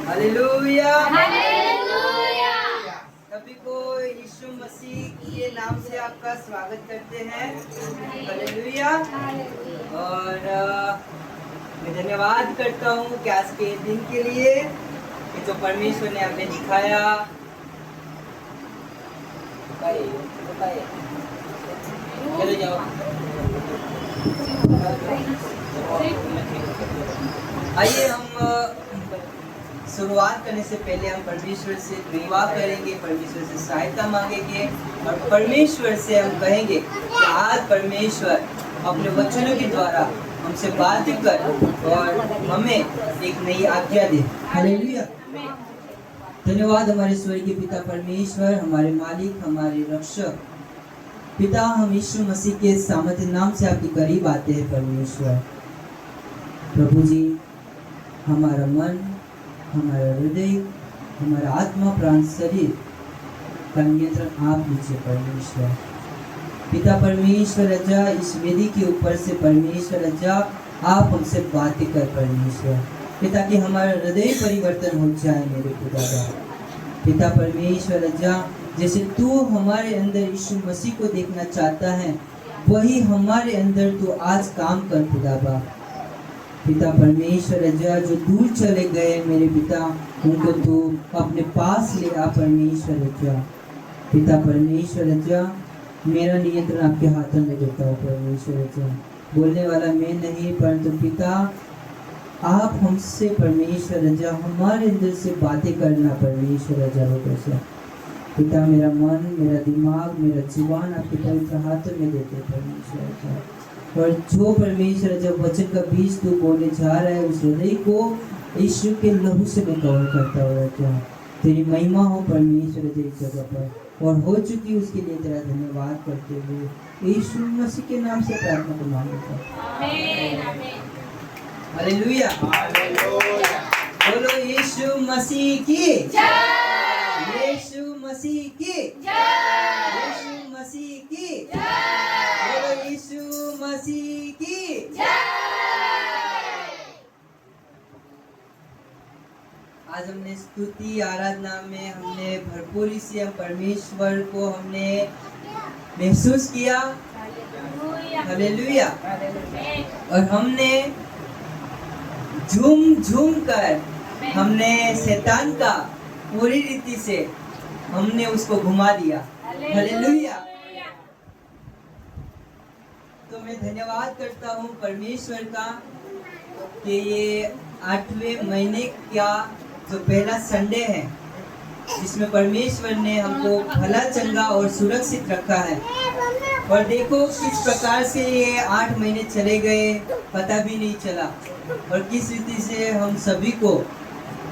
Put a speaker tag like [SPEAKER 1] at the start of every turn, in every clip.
[SPEAKER 1] Hallelujah. सभी को यीशु मसीह के नाम से आपका स्वागत करते हैं। हालेलुया। और मैं धन्यवाद करता हूँ कि आज के दिन के लिए कि जो परमेश्वर ने हमें दिखाया। चले जाओ। आइए हम शुरुआत करने से पहले हम परमेश्वर से दुआ करेंगे, परमेश्वर से सहायता मांगेंगे और परमेश्वर से हम कहेंगे कि आज परमेश्वर अपने वचनों के द्वारा हमसे बात कर और हमें एक नई आज्ञा दे। हालेलुया। धन्यवाद हमारे स्वर्गीय पिता परमेश्वर, हमारे मालिक, हमारे रक्षक पिता। हम यीशु मसीह के सामर्थ्य नाम से आपके करीब आते हैं परमेश्वर। प्रभु जी, हमारा मन, हमारा हृदय, हमारा आत्मा, प्राण, शरीर का नियंत्रण आप लीजिए परमेश्वर। पिता परमेश्वर राजा, इस वेदी के ऊपर से परमेश्वर राजा आप हमसे बातें कर परमेश्वर पिता कि हमारा हृदय परिवर्तन हो जाए मेरे पिता परमेश्वर राजा। जैसे तू हमारे अंदर यीशु मसीह को देखना चाहता है, वही हमारे अंदर तू आज काम कर खुदाबा। पिता परमेश्वर राजा, जो दूर चले गए मेरे पिता, उनको तू अपने पास ले आ परमेश्वर राजा। पिता परमेश्वर राजा, मेरा नियंत्रण आपके हाथों में देता हूँ परमेश्वर राजा। बोलने वाला मैं नहीं, परंतु पिता आप हमसे परमेश्वर राजा हमारे अंदर से बातें करना परमेश्वर राजा होगा। पिता मेरा मन, मेरा दिमाग, मेरा जीवन आपके पवित्र हाथों में देते परमेश्वर राजा। और जो परमेश्वर जब वचन का बीज तू बोलने जा रहा है, उस हृदय को यीशु के लहू से मैं कवर करता हुआ रहता हूँ। तेरी महिमा हो परमेश्वर इस जगह पर और हो चुकी, उसके लिए तेरा धन्यवाद करते हुए यीशु मसीह के नाम से प्रार्थना को मांगता हूँ। हालेलुया। बोलो यीशु मसीह की जय। यीशु मसीह की जय। यीशु मसीह की जय। बोलो यीशु मसीह की जय। आज हमने स्तुति आराधना में हमने भरपूरी से हम परमेश्वर को हमने महसूस किया। हालेलुया। और हमने झूम झूम कर हमने शैतान का पूरी रीति से हमने उसको घुमा दिया। हालेलुया। तो मैं धन्यवाद करता हूँ परमेश्वर का कि ये 8वें महीने का जो पहला संडे है, जिसमें परमेश्वर ने हमको भला चंगा और सुरक्षित रखा है। और देखो किस प्रकार से ये 8 महीने चले गए, पता भी नहीं चला। और किस रीति से हम सभी को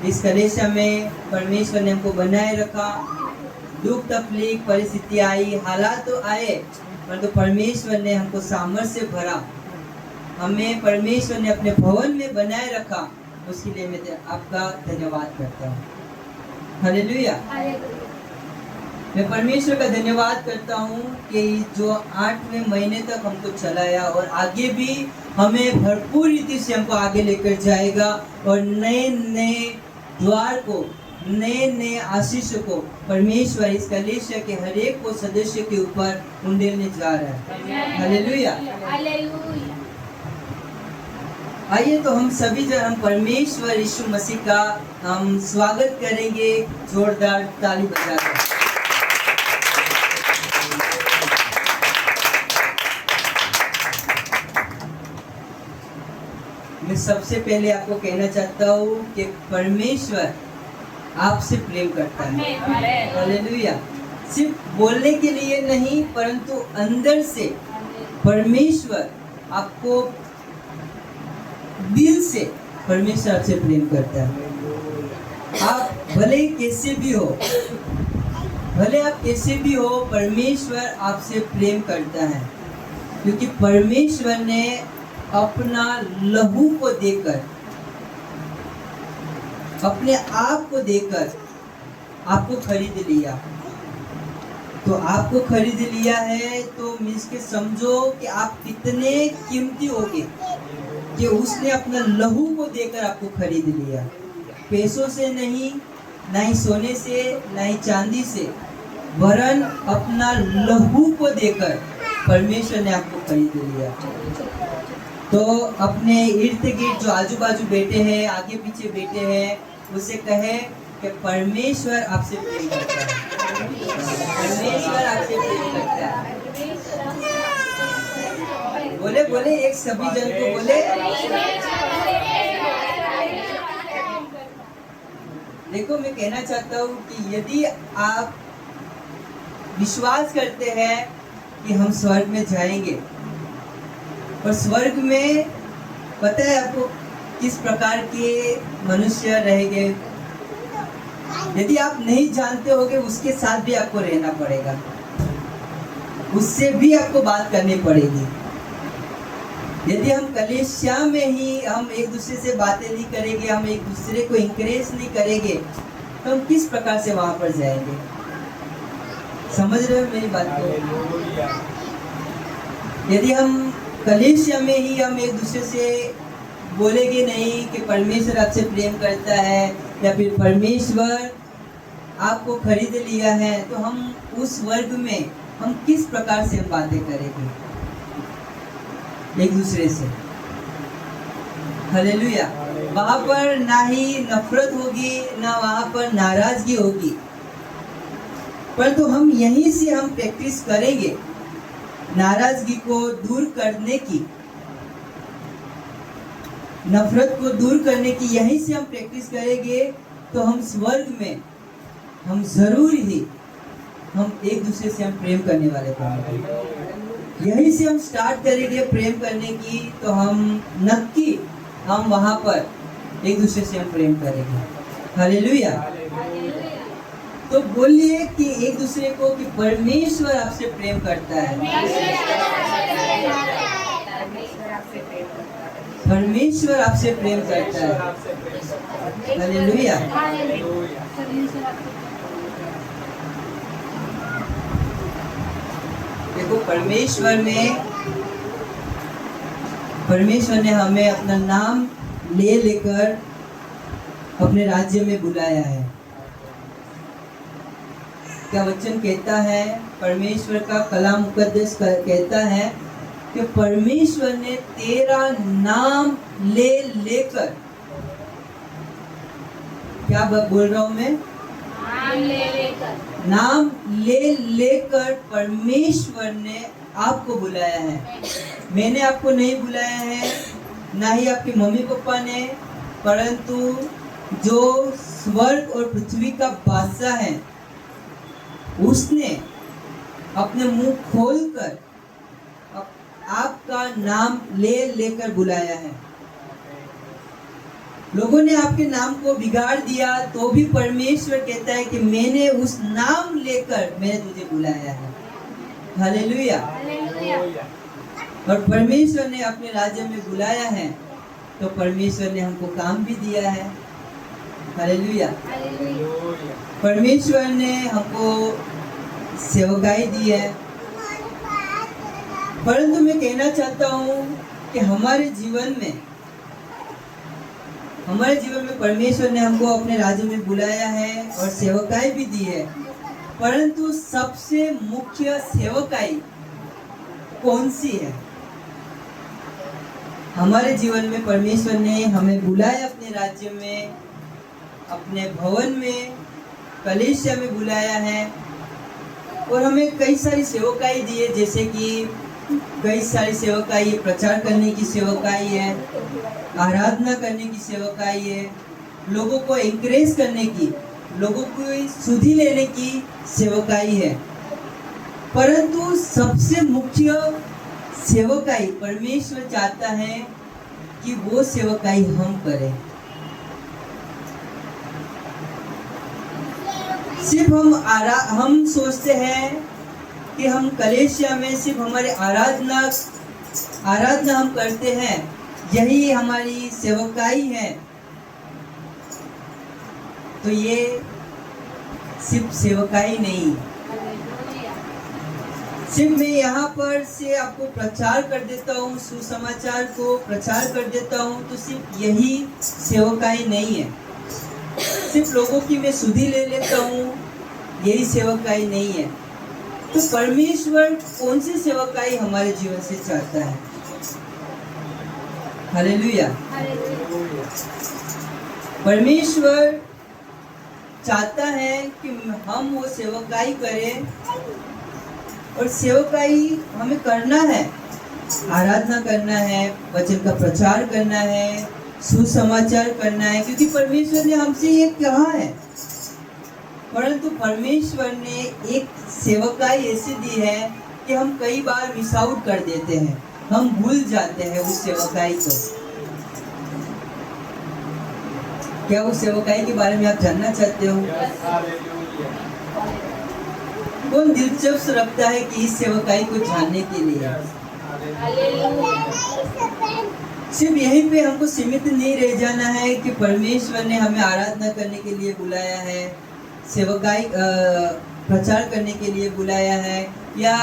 [SPEAKER 1] इस कलेशा में परमेश्वर ने हमको बनाए रखा। दुख तकलीफ परिस्थिति आई, हालात तो आए, परंतु परमेश्वर ने हमको सामर्थ्य भरा, हमें परमेश्वर ने अपने भवन में बनाए रखा। उसके लिए मैं आपका धन्यवाद करता हूँ। हालेलुया। मैं परमेश्वर का धन्यवाद करता हूँ कि जो 8वें महीने तक हमको चलाया और आगे भी हमें भरपूर रीति से हमको आगे लेकर जाएगा और नए नए द्वार को, नए नए आशीष को परमेश्वर इस कलीसिया के हर एक को सदस्य के ऊपर उंडेलने जा रहा है। हालेलुया। आइए तो हम सभी जन हम परमेश्वर यीशु मसीह का हम स्वागत करेंगे जोरदार ताली बजाकर। मैं सबसे पहले आपको कहना चाहता हूँ कि परमेश्वर आपसे प्रेम करता है। हालेलुया। सिर्फ बोलने के लिए नहीं, परंतु अंदर से परमेश्वर आपको दिल से परमेश्वर आपसे प्रेम करता है। आप भले कैसे भी हो, भले आप कैसे भी हो, परमेश्वर आपसे प्रेम करता है। क्योंकि परमेश्वर ने अपना लहू को देकर, अपने आप को देकर आपको खरीद लिया। तो आपको खरीद लिया है तो मीन्स के समझो कि आप कितने कीमती होगे कि उसने अपना लहू को देकर आपको खरीद लिया। पैसों से नहीं, ना ही सोने से, ना ही चांदी से, वरन अपना लहू को देकर परमेश्वर ने आपको खरीद लिया। तो अपने इर्द गिर्द जो आजू बाजू बैठे हैं, आगे पीछे बैठे हैं, उसे कहे कि परमेश्वर आपसे प्रेम करता है। परमेश्वर आपसे प्रेम करता है। बोले बोले एक सभी जन को बोले। देखो मैं कहना चाहता हूँ कि यदि आप विश्वास करते हैं कि हम स्वर्ग में जाएंगे, और स्वर्ग में पता है आपको किस प्रकार के मनुष्य रहेंगे, यदि आप नहीं जानते होगे उसके साथ भी आपको रहना पड़ेगा, उससे भी आपको बात करनी पड़ेगी। यदि हम कलीसिया में ही हम एक दूसरे से बातें नहीं करेंगे, हम एक दूसरे को इंकरेज नहीं करेंगे, तो हम किस प्रकार से वहां पर जाएंगे? समझ रहे हो मेरी बात को? यदि हम कलीसिया में ही हम एक दूसरे से बोलेंगे नहीं कि परमेश्वर आपसे प्रेम करता है या फिर परमेश्वर आपको खरीद लिया है, तो हम उस वर्ग में हम किस प्रकार से हम बातें करेंगे एक दूसरे से? हालेलुया। वहां पर ना ही नफरत होगी, ना वहां पर नाराजगी होगी, परंतु हम यहीं से हम प्रैक्टिस करेंगे नाराजगी को दूर करने की, नफरत को दूर करने की। यहीं से हम प्रैक्टिस करेंगे तो हम स्वर्ग में हम जरूर ही हम एक दूसरे से हम प्रेम करने वाले बनेंगे। यहीं से हम स्टार्ट करेंगे प्रेम करने की, तो हम नक्की हम वहां पर एक दूसरे से हम प्रेम करेंगे। हालेलुया। तो बोलिए कि एक दूसरे को कि परमेश्वर आपसे प्रेम करता है। परमेश्वर आपसे प्रेम करता है। हालेलुया। देखो परमेश्वर ने हमें अपना नाम ले लेकर अपने राज्य में बुलाया है। क्या वचन कहता है? परमेश्वर का कलाम मुकद्दस कहता है कि परमेश्वर ने तेरा नाम ले लेकर, क्या बोल रहा हूं मैं? नाम ले लेकर परमेश्वर ने आपको बुलाया है। मैंने आपको नहीं बुलाया है, ना ही आपके मम्मी पापा ने, परंतु जो स्वर्ग और पृथ्वी का बादशाह है उसने अपने मुंह खोलकर आपका नाम ले लेकर बुलाया है। लोगों ने आपके नाम को बिगाड़ दिया तो भी परमेश्वर कहता है कि मैंने उस नाम लेकर मैंने तुझे बुलाया है। हालेलुया। और परमेश्वर ने अपने राज्य में बुलाया है तो परमेश्वर ने हमको काम भी दिया है। हालेलुया। परमेश्वर ने हमको सेवकाई दी है। परंतु मैं कहना चाहता हूँ कि हमारे जीवन में परमेश्वर ने हमको अपने राज्य में बुलाया है और सेवकाई भी दी है, परंतु सबसे मुख्य सेवकाई कौन सी है? हमारे जीवन में परमेश्वर ने हमें बुलाया अपने राज्य में, अपने भवन में, कलीसिया में बुलाया है, और हमें कई सारी सेवकाई दी है। जैसे कि कई सारी सेवकाई, प्रचार करने की सेवकाई है, आराधना करने की सेवकाई है, लोगों को एनकरेज करने की, लोगों को सुधि लेने की सेवकाई है। परंतु सबसे मुख्य सेवकाई परमेश्वर चाहता है कि वो सेवकाई हम करें। सिर्फ हम सोचते हैं कि हम कलीसिया में सिर्फ हमारे आराधना हम करते हैं, यही हमारी सेवकाई है। तो ये सिर्फ सेवकाई नहीं, सिर्फ मैं यहाँ पर से आपको प्रचार कर देता हूँ, सुसमाचार को प्रचार कर देता हूँ, तो सिर्फ यही सेवकाई नहीं है। सिर्फ लोगों की मैं सुधि ले लेता हूँ, यही सेवकाई नहीं है। तो परमेश्वर कौन सी सेवकाई हमारे जीवन से चाहता है? हालेलुया। परमेश्वर चाहता है कि हम वो सेवकाई करें, और सेवकाई हमें करना है, आराधना करना है, वचन का प्रचार करना है, सुसमाचार करना है, क्योंकि परमेश्वर ने हमसे ये कहा है। परंतु परमेश्वर ने एक सेवकाई ऐसी दी है कि हम कई बार मिस आउट कर देते हैं, हम भूल जाते हैं उस सेवकाई को। क्या उस सेवकाई के बारे में आप जानना चाहते हो? कौन दिलचस्प रखता है कि इस सेवकाई को जानने के लिए? सिर्फ यहीं पे हमको सीमित नहीं रह जाना है कि परमेश्वर ने हमें आराधना करने के लिए बुलाया है, सेवकाई प्रचार करने के लिए बुलाया है, या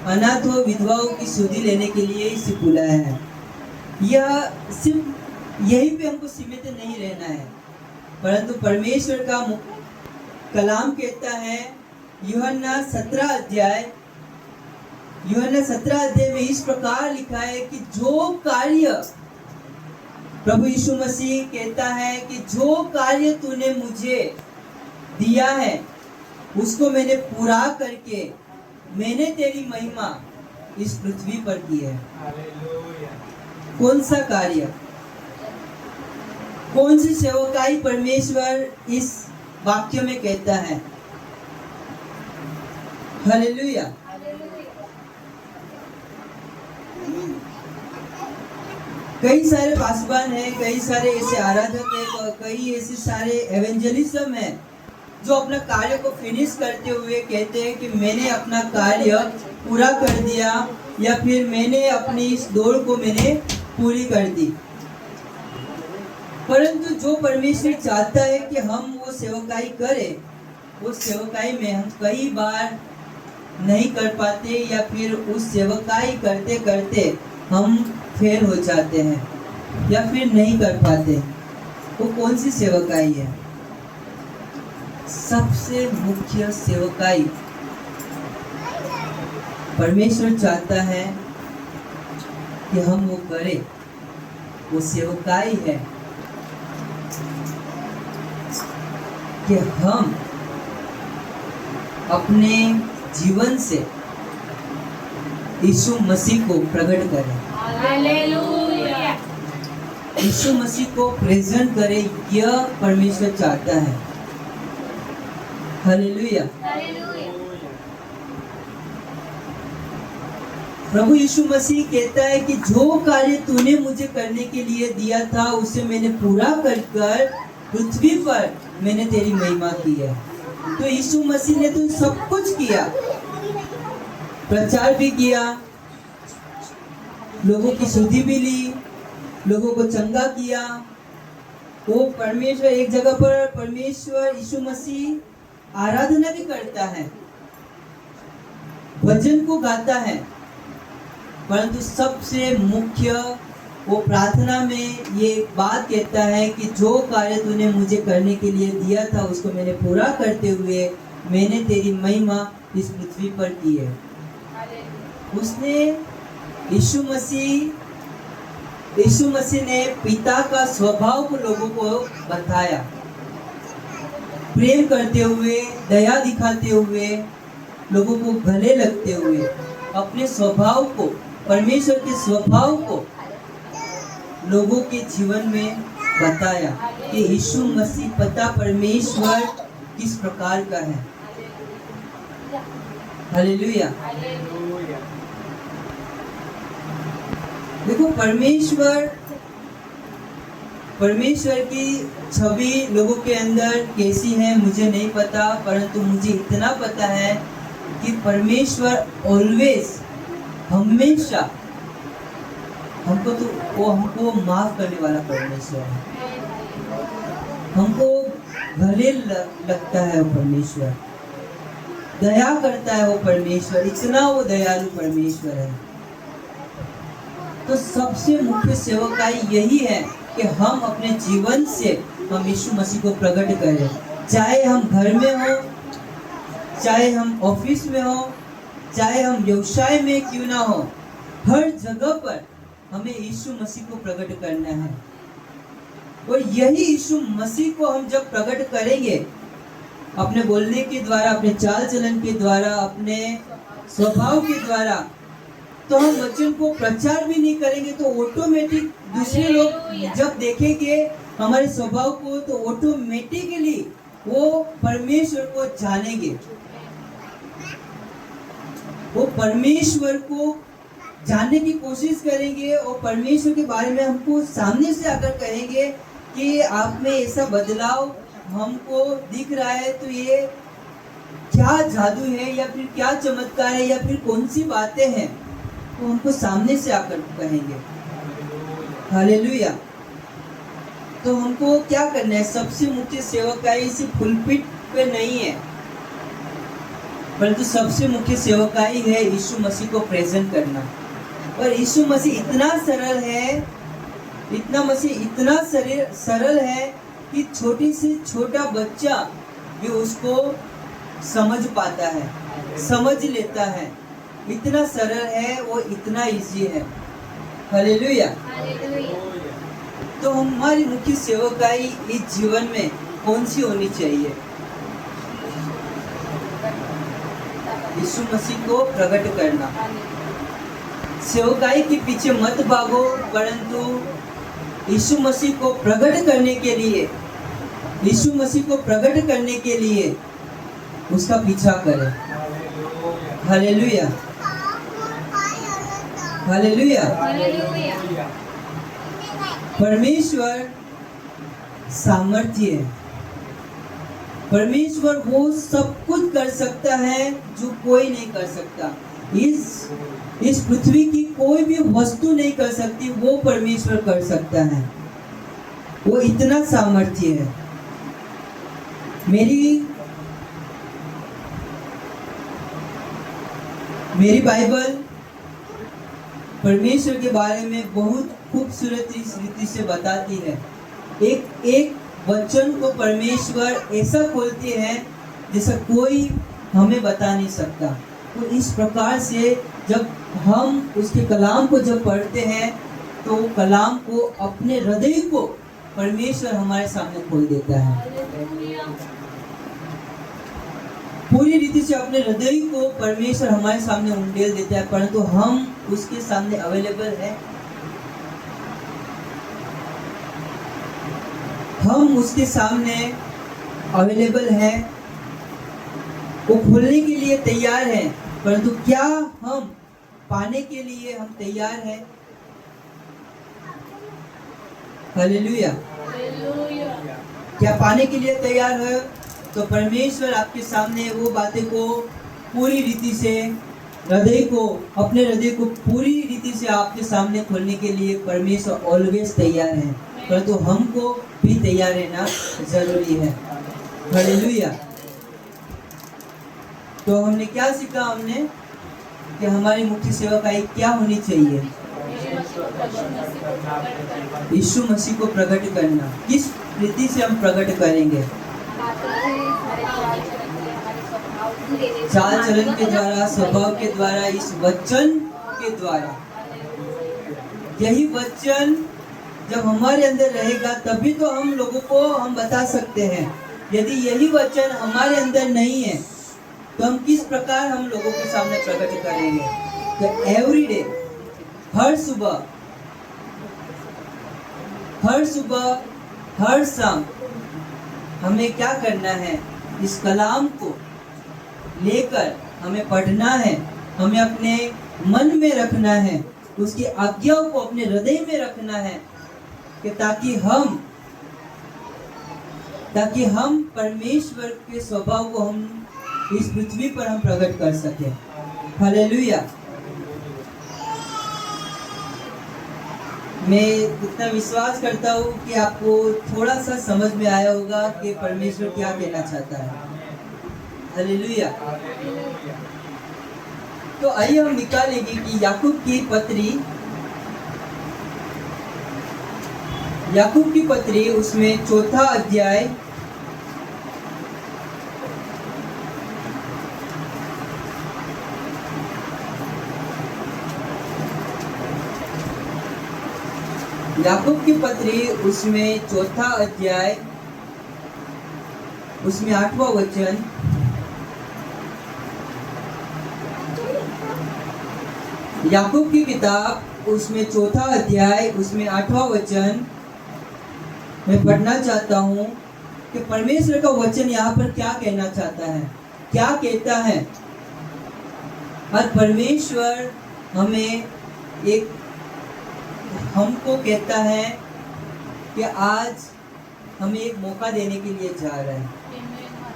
[SPEAKER 1] अनाथों विधवाओं की सुधि लेने के लिए इसे बुलाया है। यह सिर्फ यहीं पे हमको सीमित नहीं रहना है, परंतु परमेश्वर का कलाम कहता है यूहन्ना 17 अध्याय में इस प्रकार लिखा है कि जो कार्य प्रभु यीशु मसीह कहता है कि जो कार्य तूने मुझे दिया है उसको मैंने पूरा करके मैंने तेरी महिमा इस पृथ्वी पर की है। कौन सा कार्य, कौन सी सेवकाई परमेश्वर इस वाक्य में कहता है? हालेलुया। कई सारे पासवान हैं, कई सारे ऐसे आराधक हैं, कई ऐसे सारे एवेंजलिज्म हैं जो अपना कार्य को फिनिश करते हुए कहते हैं कि मैंने अपना कार्य पूरा कर दिया, या फिर मैंने अपनी इस दौड़ को मैंने पूरी कर दी। परंतु जो परमेश्वर चाहता है कि हम वो सेवकाई करें, उस सेवकाई में हम कई बार नहीं कर पाते, या फिर उस सेवकाई करते करते हम फेल हो जाते हैं या फिर नहीं कर पाते। वो कौन सी सेवकाई है? सबसे मुख्य सेवकाई परमेश्वर चाहता है कि हम वो करें, वो सेवकाई है कि हम अपने जीवन से यीशु मसीह को प्रकट करें,
[SPEAKER 2] हालेलुया।
[SPEAKER 1] यीशु मसीह को प्रेजेंट करें। यह परमेश्वर चाहता है। हालेलुया। प्रभु यीशु मसीह कहता है कि जो कार्य तूने मुझे करने के लिए दिया था उसे मैंने पूरा कर पृथ्वी पर मैंने तेरी महिमा की है। तो यीशु मसीह ने तो सब कुछ किया, प्रचार भी किया, लोगों की सुधि भी ली, लोगों को चंगा किया। वो परमेश्वर एक जगह पर परमेश्वर यीशु मसीह आराधना भी करता है, भजन को गाता है, परंतु सबसे मुख्य वो प्रार्थना में ये बात कहता है कि जो कार्य तूने मुझे करने के लिए दिया था उसको मैंने पूरा करते हुए मैंने तेरी महिमा इस पृथ्वी पर की है। उसने यीशु मसीह ने पिता का स्वभाव को लोगों को बताया, प्रेम करते हुए, दया दिखाते हुए, लोगों को गले लगते हुए अपने स्वभाव को, परमेश्वर के स्वभाव को लोगों के जीवन में बताया कि यीशु मसीह पिता परमेश्वर किस प्रकार का है। हालेलुया। देखो परमेश्वर की छवि लोगों के अंदर कैसी है मुझे नहीं पता, परंतु मुझे इतना पता है कि परमेश्वर ऑलवेज, हमेशा हमको माफ करने वाला परमेश्वर है। हमको भले लगता है परमेश्वर, दया करता है वो परमेश्वर, इतना वो दयालु परमेश्वर है। तो सबसे मुख्य सेवकाई यही है कि हम अपने जीवन से हम यीशु मसीह को प्रकट करें, चाहे हम घर में हो, चाहे हम ऑफिस में हो, चाहे हम व्यवसाय में क्यों ना हो, हर जगह पर हमें यीशु मसीह को प्रकट करना है। और यही यीशु मसीह को हम जब प्रकट करेंगे अपने बोलने के द्वारा, अपने चाल चलन के द्वारा, अपने स्वभाव के द्वारा, तो हम वचन को प्रचार भी नहीं करेंगे तो ऑटोमेटिक दूसरे लोग जब देखेंगे हमारे स्वभाव को तो ऑटोमेटिकली वो परमेश्वर को जानेंगे, वो परमेश्वर को जानने की कोशिश करेंगे और परमेश्वर के बारे में हमको सामने से आकर कहेंगे कि आप में ऐसा बदलाव हमको दिख रहा है, तो ये क्या जादू है या फिर क्या चमत्कार है या फिर कौन सी बातें हैं, तो हमको सामने से आकर कहेंगे। हालेलुया। तो हमको क्या करना है? सबसे मुख्य सेवकाई सिर्फ पुलपिट पे नहीं है, परंतु सबसे मुख्य सेवकाई है यीशु मसीह को प्रेजेंट करना। और यीशु मसीह इतना सरल है, इतना सरल है कि छोटी से छोटा बच्चा भी उसको समझ पाता है, समझ लेता है। इतना सरल है, वो इतना इजी है। हालेलुया। तो हमारी मुख्य सेवकाई इस जीवन में कौन सी होनी चाहिए? यीशु मसीह को प्रकट करना। सेवकाई के पीछे मत भागो, परंतु यीशु मसीह को प्रकट करने के लिए, यीशु मसीह को प्रकट करने के लिए उसका पीछा करें। Hallelujah, hallelujah. परमेश्वर सामर्थ्य है, परमेश्वर वो सब कुछ कर सकता है जो कोई नहीं कर सकता। इस पृथ्वी की कोई भी वस्तु नहीं कर सकती, वो परमेश्वर कर सकता है। वो इतना सामर्थ्य है। मेरी बाइबल परमेश्वर के बारे में बहुत खूबसूरत रीति से बताती है। एक एक वचन को परमेश्वर ऐसा खोलते हैं जैसा कोई हमें बता नहीं सकता। तो इस प्रकार से जब हम उसके कलाम को जब पढ़ते हैं तो कलाम को, अपने हृदय को परमेश्वर हमारे सामने खोल देता है। पूरी रीति से अपने हृदय को परमेश्वर हमारे सामने उंडेल देता है, परंतु हम उसके सामने अवेलेबल है, हम उसके सामने अवेलेबल है, वो खोलने के लिए तैयार है, परंतु क्या हम पाने के लिए हम तैयार हैं? हालेलुया। क्या पाने के लिए तैयार है? तो परमेश्वर आपके सामने वो बातें को पूरी रीति से, हृदय को, अपने हृदय को पूरी रीति से आपके सामने खोलने के लिए परमेश्वर ऑलवेज तैयार है, परंतु हमको भी तैयार रहना जरूरी है। हालेलुया। तो हमने क्या सीखा? हमने कि हमारी मुख्य सेवकाई क्या होनी चाहिए? यीशु मसीह को प्रकट करना। किस रीति से हम प्रकट करेंगे? चाल चलन के द्वारा, स्वभाव के द्वारा, इस वचन के द्वारा। यही वचन जब हमारे अंदर रहेगा तभी तो हम लोगों को हम बता सकते हैं। यदि यही वचन हमारे अंदर नहीं है तो हम किस प्रकार हम लोगों के सामने प्रकट करेंगे? तो एवरी डे, हर सुबह, हर शाम हमें क्या करना है? इस कलाम को लेकर हमें पढ़ना है, हमें अपने मन में रखना है, उसकी आज्ञाओं को अपने हृदय में रखना है, कि ताकि हम परमेश्वर के स्वभाव को हम इस पृथ्वी पर हम प्रकट कर सके। हालेलुया। मैं इतना विश्वास करता हूँ कि आपको थोड़ा सा समझ में आया होगा कि परमेश्वर क्या कहना चाहता है। हालेलुया। तो आइए हम निकालेंगे कि याकूब की पत्री उसमें चौथा अध्याय उसमें चौथा अध्याय उसमें 8वां वचन। याकूब की किताब उसमें चौथा अध्याय उसमें 8वां वचन मैं पढ़ना चाहता हूँ कि परमेश्वर का वचन यहाँ पर क्या कहना चाहता है, क्या कहता है। और परमेश्वर हमको कहता है कि आज हमें एक मौका देने के लिए जा रहा है,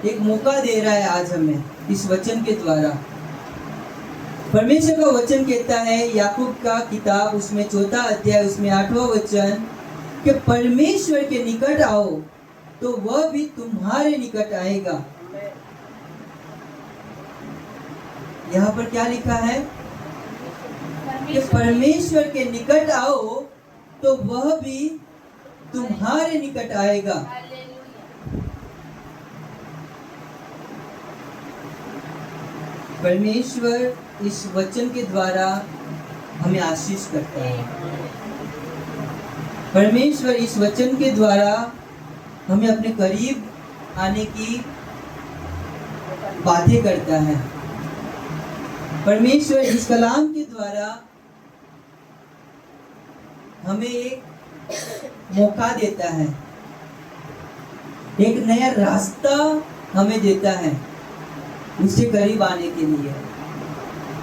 [SPEAKER 1] एक मौका दे रहा है आज हमें इस वचन के द्वारा। परमेश्वर का वचन कहता है याकूब का किताब उसमें चौथा अध्याय उसमें 8वां वचन कि परमेश्वर के निकट आओ तो वह भी तुम्हारे निकट आएगा। यहाँ पर क्या लिखा है कि परमेश्वर के निकट आओ तो वह भी तुम्हारे निकट आएगा। परमेश्वर इस वचन के द्वारा हमें आशीष करता है। परमेश्वर इस वचन के द्वारा हमें अपने करीब आने की बातें करता है। परमेश्वर इस कलाम के द्वारा हमें एक मौका देता है, एक नया रास्ता हमें देता है उससे करीब आने के लिए।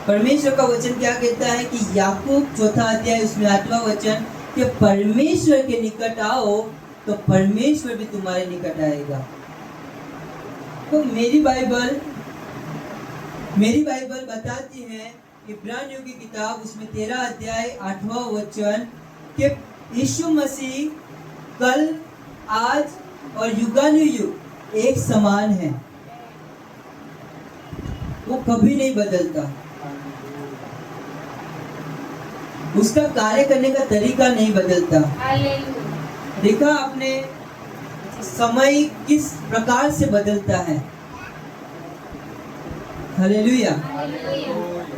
[SPEAKER 1] परमेश्वर का वचन क्या कहता है कि याकूब चौथा अध्याय उसमें 8वां वचन कि परमेश्वर के निकट आओ तो परमेश्वर भी तुम्हारे निकट आएगा। तो मेरी बाइबल बताती है इब्रानियों की किताब उसमें 13 अध्याय 8वां वचन कि यीशु मसीह कल आज और युगानुयुग एक समान है, वो कभी नहीं बदलता, उसका कार्य करने का तरीका नहीं बदलता। देखा आपने समय किस प्रकार से बदलता है। हालेलुया।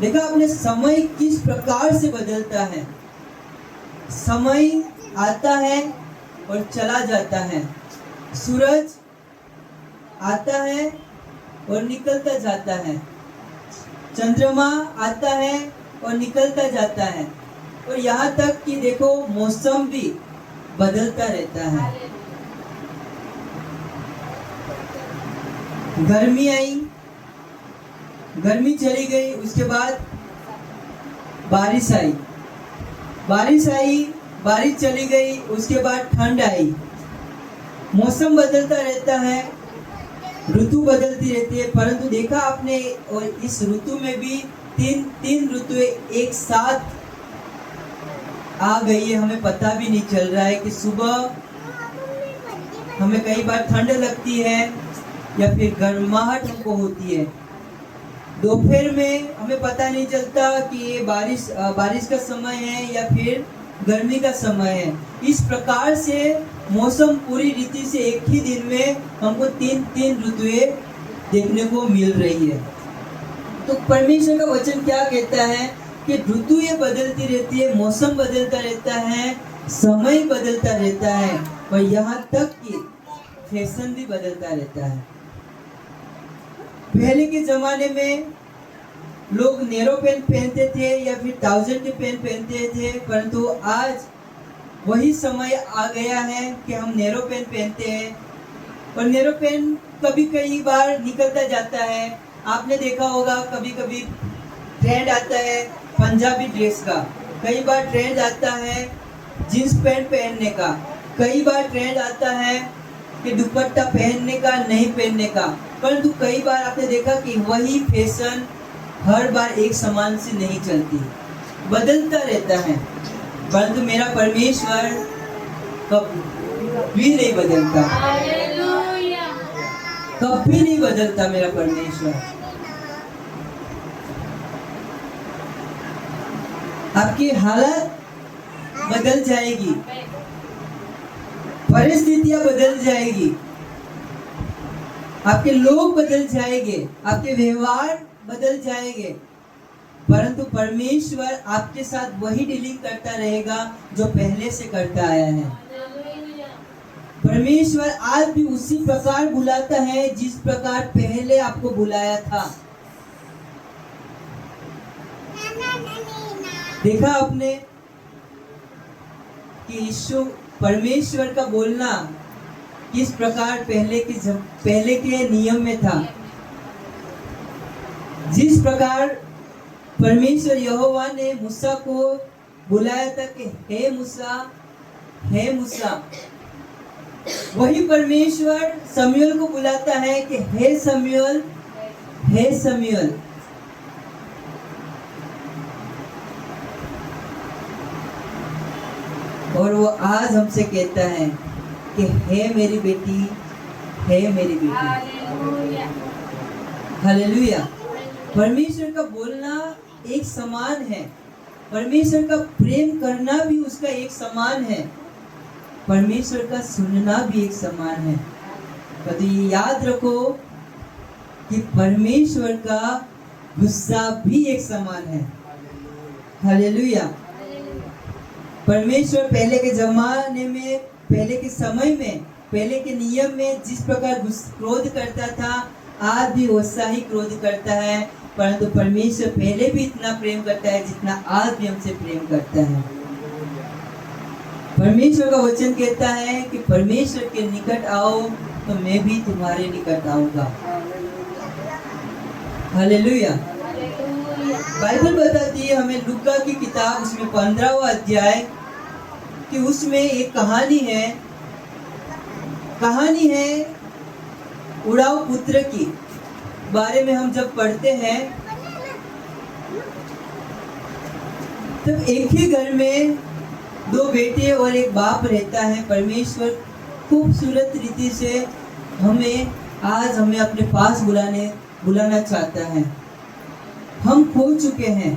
[SPEAKER 1] देखा आपने समय किस प्रकार से बदलता है। समय आता है और चला जाता है, सूरज आता है और निकलता जाता है, चंद्रमा आता है और निकलता जाता है, और यहाँ तक कि देखो मौसम भी बदलता रहता है। गर्मी आई, गर्मी चली गई, उसके बाद बारिश आई, बारिश चली गई, उसके बाद ठंड आई। मौसम बदलता रहता है, ऋतु बदलती रहती है। परंतु देखा आपने और इस ऋतु में भी तीन ऋतुएं एक साथ आ गई है, हमें पता भी नहीं चल रहा है कि सुबह हमें कई बार ठंड लगती है या फिर गर्माहट हमको होती है। दोपहर में हमें पता नहीं चलता कि ये बारिश का समय है या फिर गर्मी का समय है। इस प्रकार से मौसम पूरी रीति से एक ही दिन में हमको तीन ऋतुएं देखने को मिल रही है। तो परमेश्वर का वचन क्या कहता है कि ऋतुएं बदलती रहती है, मौसम बदलता रहता है, समय बदलता रहता है, और यहाँ तक कि फैशन भी बदलता रहता है। पहले के जमाने में लोग नैरो पैंट पहनते थे या फिर 1000 के पैंट पहनते थे, परंतु आज वही समय आ गया है कि हम नैरो पैंट पहनते हैं। और नैरो पैंट कभी कई बार निकलता जाता है। आपने देखा होगा कभी कभी ट्रेंड आता है पंजाबी ड्रेस का, कई बार ट्रेंड आता है जींस पैंट पहनने का, कई बार ट्रेंड आता है कि दुपट्टा पहनने का, नहीं पहनने का। परंतु कई बार आपने देखा कि वही फैशन हर बार एक समान से नहीं चलती, बदलता रहता है। परंतु मेरा परमेश्वर कभी नहीं बदलता। कभी नहीं बदलता मेरा परमेश्वर। आपकी हालत बदल जाएगी, परिस्थितियां बदल जाएगी, आपके लोग बदल जाएंगे, आपके व्यवहार बदल जाएंगे, परंतु परमेश्वर आपके साथ वही डीलिंग करता रहेगा जो पहले से करता आया है। परमेश्वर आज भी उसी प्रकार बुलाता है जिस प्रकार पहले आपको बुलाया था। देखा आपने कि यीशु परमेश्वर का बोलना किस प्रकार पहले के नियम में था। जिस प्रकार परमेश्वर यहोवा ने मूसा को बुलाया था कि हे मूसा, हे मूसा, वही परमेश्वर शमूएल को बुलाता है कि हे शमूएल, हे शमूएल। और वो आज हमसे कहता है कि हे मेरी बेटी, हे मेरी बेटी। हालेलुया। परमेश्वर का बोलना एक समान है, परमेश्वर का प्रेम करना भी उसका एक समान है, परमेश्वर का सुनना भी एक समान है। तो ये याद रखो कि परमेश्वर का गुस्सा भी एक समान है। हालेलुया। परमेश्वर पहले के जमाने में, पहले के समय में, पहले के नियम में जिस प्रकार क्रोध करता था, आज भी वैसा ही क्रोध करता है, परंतु परमेश्वर पहले भी इतना प्रेम करता है जितना आज भी हमसे प्रेम करता है। परमेश्वर का वचन कहता है कि परमेश्वर के निकट आओ तो मैं भी तुम्हारे निकट आऊंगा। हालेलुया। बाइबल बताती है हमें लूका की किताब उसमें 15वां अध्याय कि उसमें एक कहानी है उड़ाऊ पुत्र की बारे में। हम जब पढ़ते हैं तब एक ही घर में दो बेटे और एक बाप रहता है। परमेश्वर खूबसूरत रीति से हमें अपने पास बुलाना चाहता है। हम खो चुके हैं,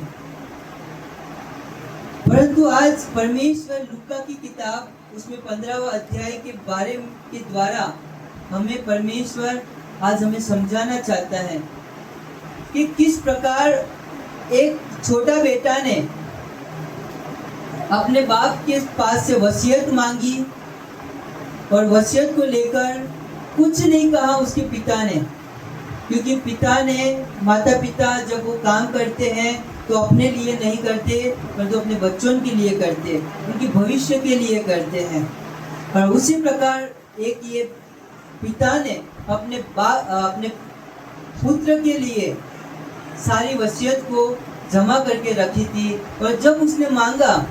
[SPEAKER 1] परंतु आज परमेश्वर लूका की किताब उसमें 15वां अध्याय के बारे के द्वारा परमेश्वर आज हमें समझाना चाहता है कि किस प्रकार एक छोटा बेटा ने अपने बाप के पास से वसीयत मांगी और वसीयत को लेकर कुछ नहीं कहा उसके पिता ने, क्योंकि माता पिता जब वो काम करते हैं तो अपने लिए नहीं करते परंतु अपने बच्चों के लिए करते, उनके भविष्य के लिए करते हैं। और उसी प्रकार एक ये पिता ने अपने पुत्र के लिए सारी वसीयत को जमा करके रखी थी, और जब उसने मांगा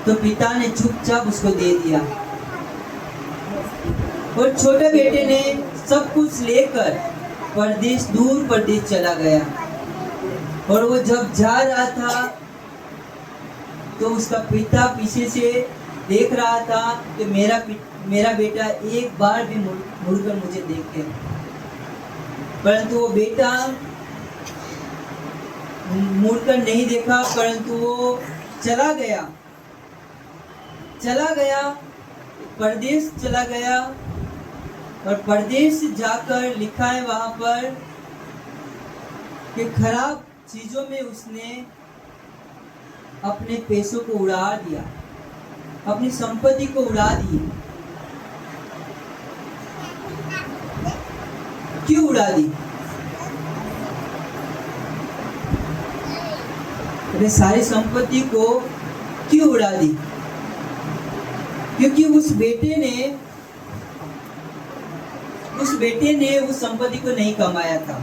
[SPEAKER 1] तो पिता ने चुपचाप उसको दे दिया। और छोटे बेटे ने सब कुछ लेकर दूर परदेश चला गया। और वो जब जा रहा था तो उसका पिता पीछे से देख रहा था कि मेरा बेटा एक बार भी मुड़कर मुझे देखे, परंतु वो बेटा मुड़कर नहीं देखा, परंतु वो चला गया, परदेश चला गया। और परदेश जाकर लिखा है वहां पर कि खराब चीजों में उसने अपने पैसों को उड़ा दिया, अपनी संपत्ति को उड़ा दी। क्यों उड़ा दी? अपने सारी संपत्ति को क्यों उड़ा दी? क्योंकि उस बेटे ने उस संपत्ति को नहीं कमाया था,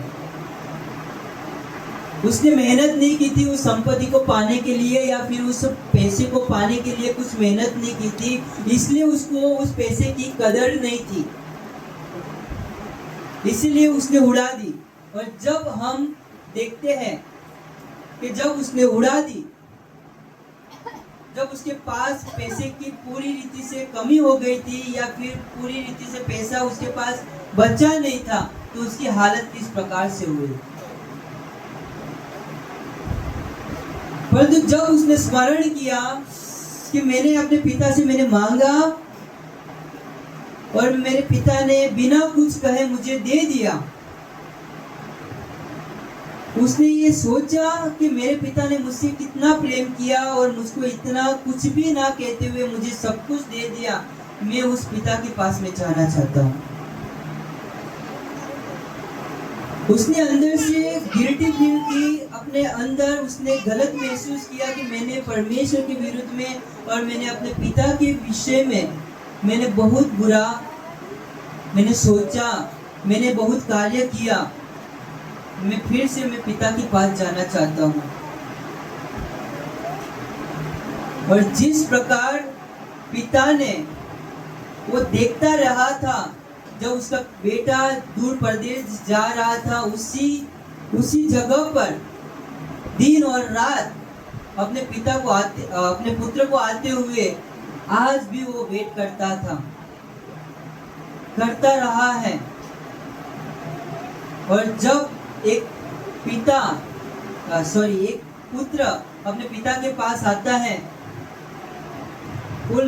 [SPEAKER 1] उसने मेहनत नहीं की थी उस संपत्ति को पाने के लिए, या फिर उस पैसे को पाने के लिए कुछ मेहनत नहीं की थी, इसलिए उसको उस पैसे की कदर नहीं थी, इसलिए उसने उड़ा दी। और जब हम देखते हैं कि जब उसने उड़ा दी जब उसके पास पैसे की पूरी रीति से कमी हो गई थी या फिर पूरी रीति से पैसा उसके पास बचा नहीं था, तो उसकी हालत किस प्रकार से हुई। परंतु जब उसने स्मरण किया कि मैंने अपने पिता से मैंने मांगा और मेरे पिता ने बिना कुछ कहे मुझे दे दिया, उसने ये सोचा कि मेरे पिता ने मुझसे कितना प्रेम किया और मुझको इतना कुछ भी ना कहते हुए मुझे सब कुछ दे दिया। मैं उस पिता के पास में जाना चाहता हूँ। उसने अंदर से गिल्टी फील की, अपने अंदर उसने गलत महसूस किया कि मैंने परमेश्वर के विरुद्ध में और मैंने अपने पिता के विषय में मैंने बहुत बुरा मैंने सोचा, मैंने बहुत कार्य किया। मैं फिर से मैं पिता के पास जाना चाहता हूँ। और जिस प्रकार पिता ने वो देखता रहा था जब उसका बेटा दूर प्रदेश जा रहा था, उसी जगह पर दिन और रात अपने पुत्र को आते हुए आज भी वो वेट करता रहा है। और जब एक पुत्र अपने पिता के पास आता है, वो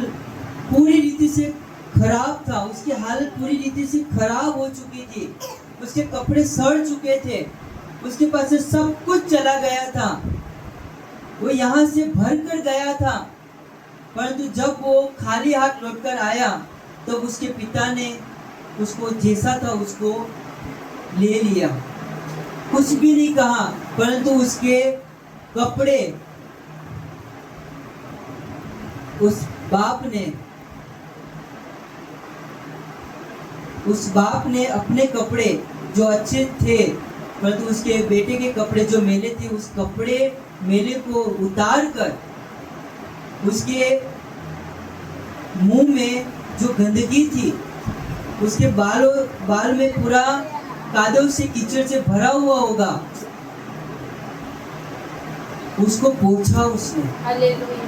[SPEAKER 1] पूरी रीति से खराब था, उसकी हालत पूरी रीति से खराब हो चुकी थी, उसके कपड़े सड़ चुके थे, उसके पास से सब कुछ चला गया था, वो यहाँ से भर कर गया था। परंतु जब वो खाली हाथ लौटकर आया तो उसके पिता ने उसको जैसा था उसको ले लिया, कुछ भी नहीं कहा, परंतु उसके कपड़े उस बाप ने अपने कपड़े जो अच्छे थे परंतु उसके बेटे के कपड़े जो मेले थे, उस कपड़े मेले को उतार कर उसके मुंह में जो गंदगी थी, उसके बाल में पूरा कादव से कीचड़ से भरा हुआ होगा, उसको पोंछा उसने।
[SPEAKER 2] हालेलुया।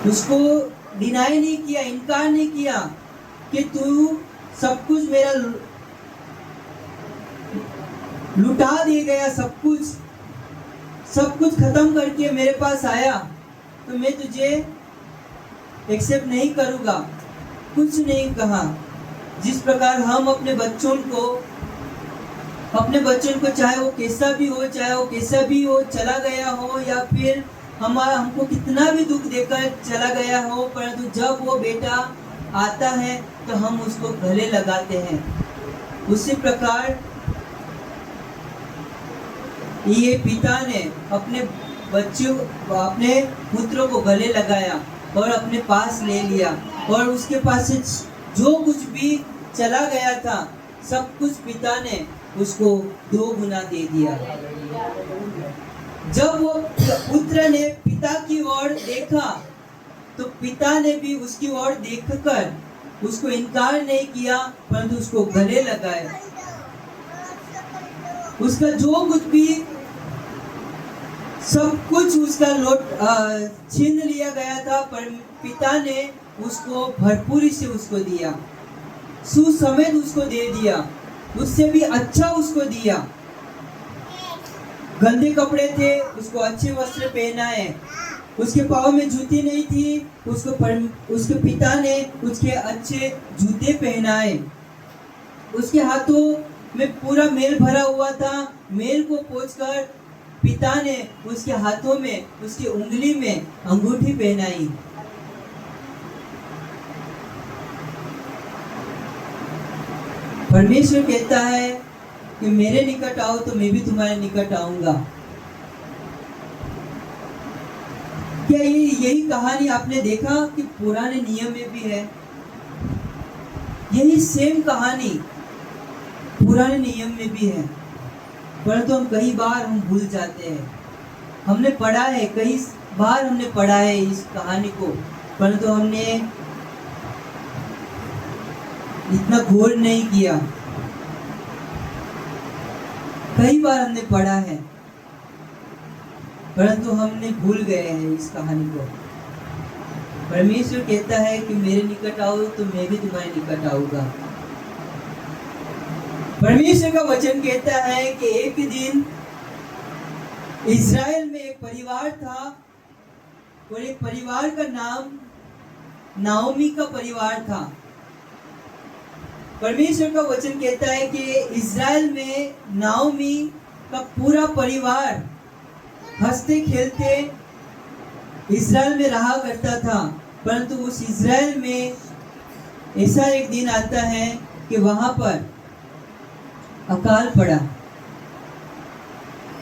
[SPEAKER 1] उसको डिनाई नहीं किया, इनकार नहीं किया कि तू सब कुछ मेरा लुटा दे गया, सब कुछ खत्म करके मेरे पास आया तो मैं तुझे एक्सेप्ट नहीं करूँगा। कुछ नहीं कहा। जिस प्रकार हम अपने बच्चों को चाहे वो कैसा भी हो चला गया हो या फिर हमको कितना भी दुख देकर चला गया हो, परंतु जब वो बेटा आता है तो हम उसको गले लगाते हैं। उसी प्रकार ये पिता ने अपने पुत्र को गले लगाया और अपने पास ले लिया और उसके पास से जो कुछ भी चला गया था सब कुछ पिता ने उसको 2 गुना दे दिया। जब वो पुत्र ने पिता की ओर देखा तो पिता ने भी उसकी ओर देखकर उसको इनकार नहीं किया परंतु उसको गले लगाया। उसका जो कुछ भी सब कुछ उसका छीन लिया गया था, पर पिता ने उसको भरपूरी से उसको दिया, सुसमेत उसको दे दिया, उससे भी अच्छा उसको दिया। गंदे कपड़े थे उसको अच्छे वस्त्र पहनाए, उसके पाँव में जूती नहीं थी उसके पिता ने उसके अच्छे जूते पहनाए। उसके हाथों में पूरा मेल भरा हुआ था, मेल को पोंछकर पिता ने उसके हाथों में उसकी उंगली में अंगूठी पहनाई। परमेश्वर कहता है कि मेरे निकट आओ तो मैं भी तुम्हारे निकट आऊंगा। क्या यही कहानी आपने देखा कि पुराने नियम में भी है? यही सेम कहानी पुराने नियम में भी है, परंतु हम कई बार भूल जाते हैं। हमने पढ़ा है, कई बार हमने पढ़ा है इस कहानी को, परंतु हमने इतना गौर नहीं किया। कई बार हमने पढ़ा है परंतु हमने भूल गए हैं इस कहानी को। परमेश्वर कहता है कि मेरे निकट आओ तो मैं भी तुम्हारे निकट आऊंगा। परमेश्वर का वचन कहता है कि एक दिन इज़राइल में एक परिवार था और एक परिवार का नाम नाओमी का परिवार था। परमेश्वर का वचन कहता है कि इज़राइल में नाओमी का पूरा परिवार हंसते खेलते इज़राइल में रहा करता था, परंतु उस इज़राइल में ऐसा एक दिन आता है कि वहां पर अकाल पड़ा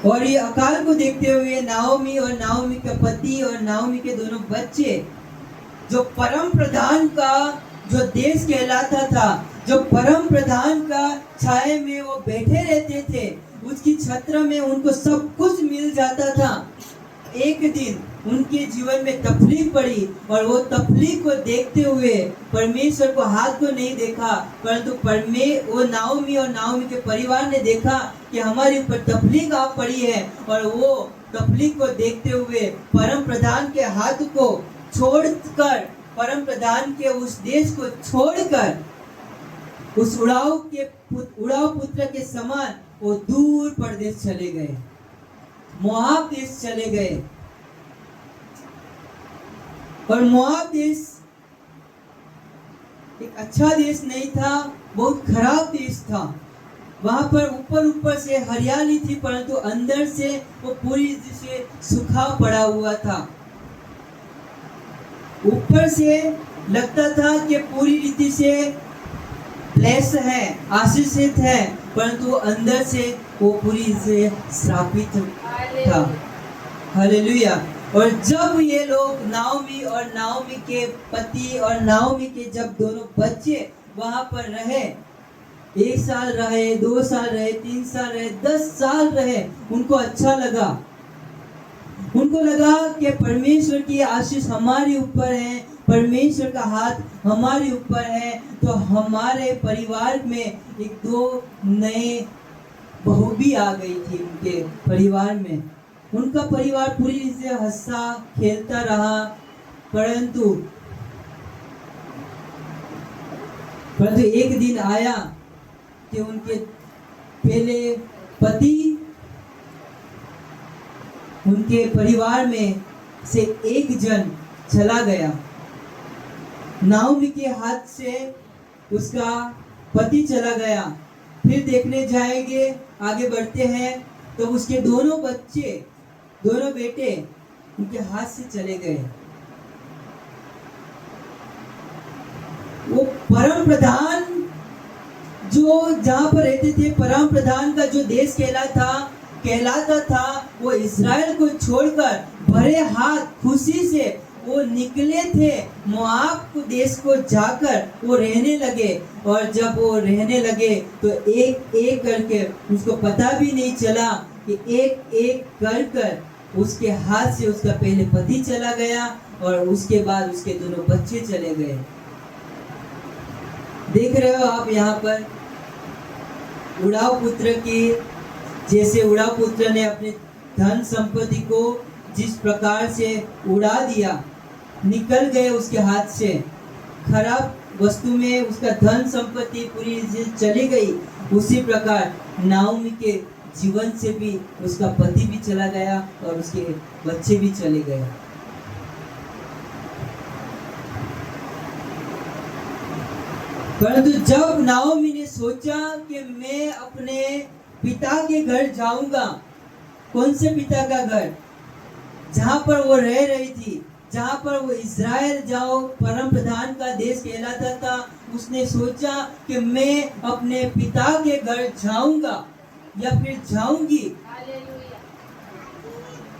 [SPEAKER 1] और ये अकाल को देखते हुए नाओमी और नाओमी का पति और नाओमी के दोनों बच्चे, जो परम प्रधान का जो देश कहलाता था, जो परम प्रधान का छाये में वो बैठे रहते थे, उसकी छत्र में उनको सब कुछ मिल जाता था, एक दिन उनके जीवन में तकलीफ पड़ी और वो तकलीफ को देखते हुए परमेश्वर को हाथ को नहीं देखा, परंतु वो नाओमी और नाओमी के परिवार ने देखा कि हमारे ऊपर तकलीफ आ पड़ी है, और वो तकलीफ को देखते हुए परम प्रधान के हाथ को छोड़कर, परम प्रधान के उस देश को छोड़कर, उस उड़ाऊ पुत्र के समान वो दूर परदेश चले गए, मोआब देश चले गए। और मोआब देश एक अच्छा देश नहीं था, बहुत खराब देश था। वहां पर ऊपर से हरियाली थी, परंतु अंदर से वो पूरी रीति से सूखा पड़ा हुआ था। ऊपर से लगता था कि पूरी रीति से ब्लेस है, आशीषित है, परंतु अंदर से वो पूरी से श्रापित था। हालेलुया। और जब ये लोग नाओमी और नाओमी के पति और नाओमी के जब दोनों बच्चे वहां पर रहे, 1 साल रहे, 2 साल रहे, 3 साल रहे, 10 साल रहे, उनको अच्छा लगा। उनको लगा कि परमेश्वर की आशीष हमारे ऊपर है, परमेश्वर का हाथ हमारे ऊपर है, तो हमारे परिवार में 1-2 नए बहू भी आ गई थी उनके परिवार में। उनका परिवार पूरी से हंसा खेलता रहा, परंतु एक दिन आया कि उनके पहले पति उनके परिवार में से एक जन चला गया। नाओमी के हाथ से उसका पति चला गया। फिर देखने जाएंगे, आगे बढ़ते हैं, तो उसके दोनों बच्चे, दोनों बेटे उनके हाथ से चले गए। वो परम प्रधान जो जहां पर रहते थे, परम प्रधान का जो देश कहलाता था, वो इज़राइल को छोड़कर भरे हाथ खुशी से वो निकले थे मोआब देश को जाकर वो रहने लगे। और जब वो रहने लगे तो एक एक करके उसको पता भी नहीं चला कि एक एक कर उसके हाथ से उसका पहले पति चला गया और उसके बाद उसके दोनों बच्चे चले गए। देख रहे हो आप यहाँ पर उड़ाऊ पुत्र की, जैसे उड़ाऊ पुत्र ने अपने धन संपत्ति को जिस प्रकार से उड़ा दिया, निकल गए उसके हाथ से, खराब वस्तु में उसका धन संपत्ति पूरी से चली गई, उसी प्रकार नाओमी के जीवन से भी उसका पति भी चला गया और उसके बच्चे भी चले गए। परंतु जब नाओमी ने सोचा कि मैं अपने पिता के घर जाऊंगा, कौन से पिता का घर? जहां पर वो रह रही थी, जहां पर वो इज़राइल जाओ परम प्रधान का देश कहलाता था, उसने सोचा कि मैं अपने पिता के घर जाऊंगा या फिर जाऊंगी।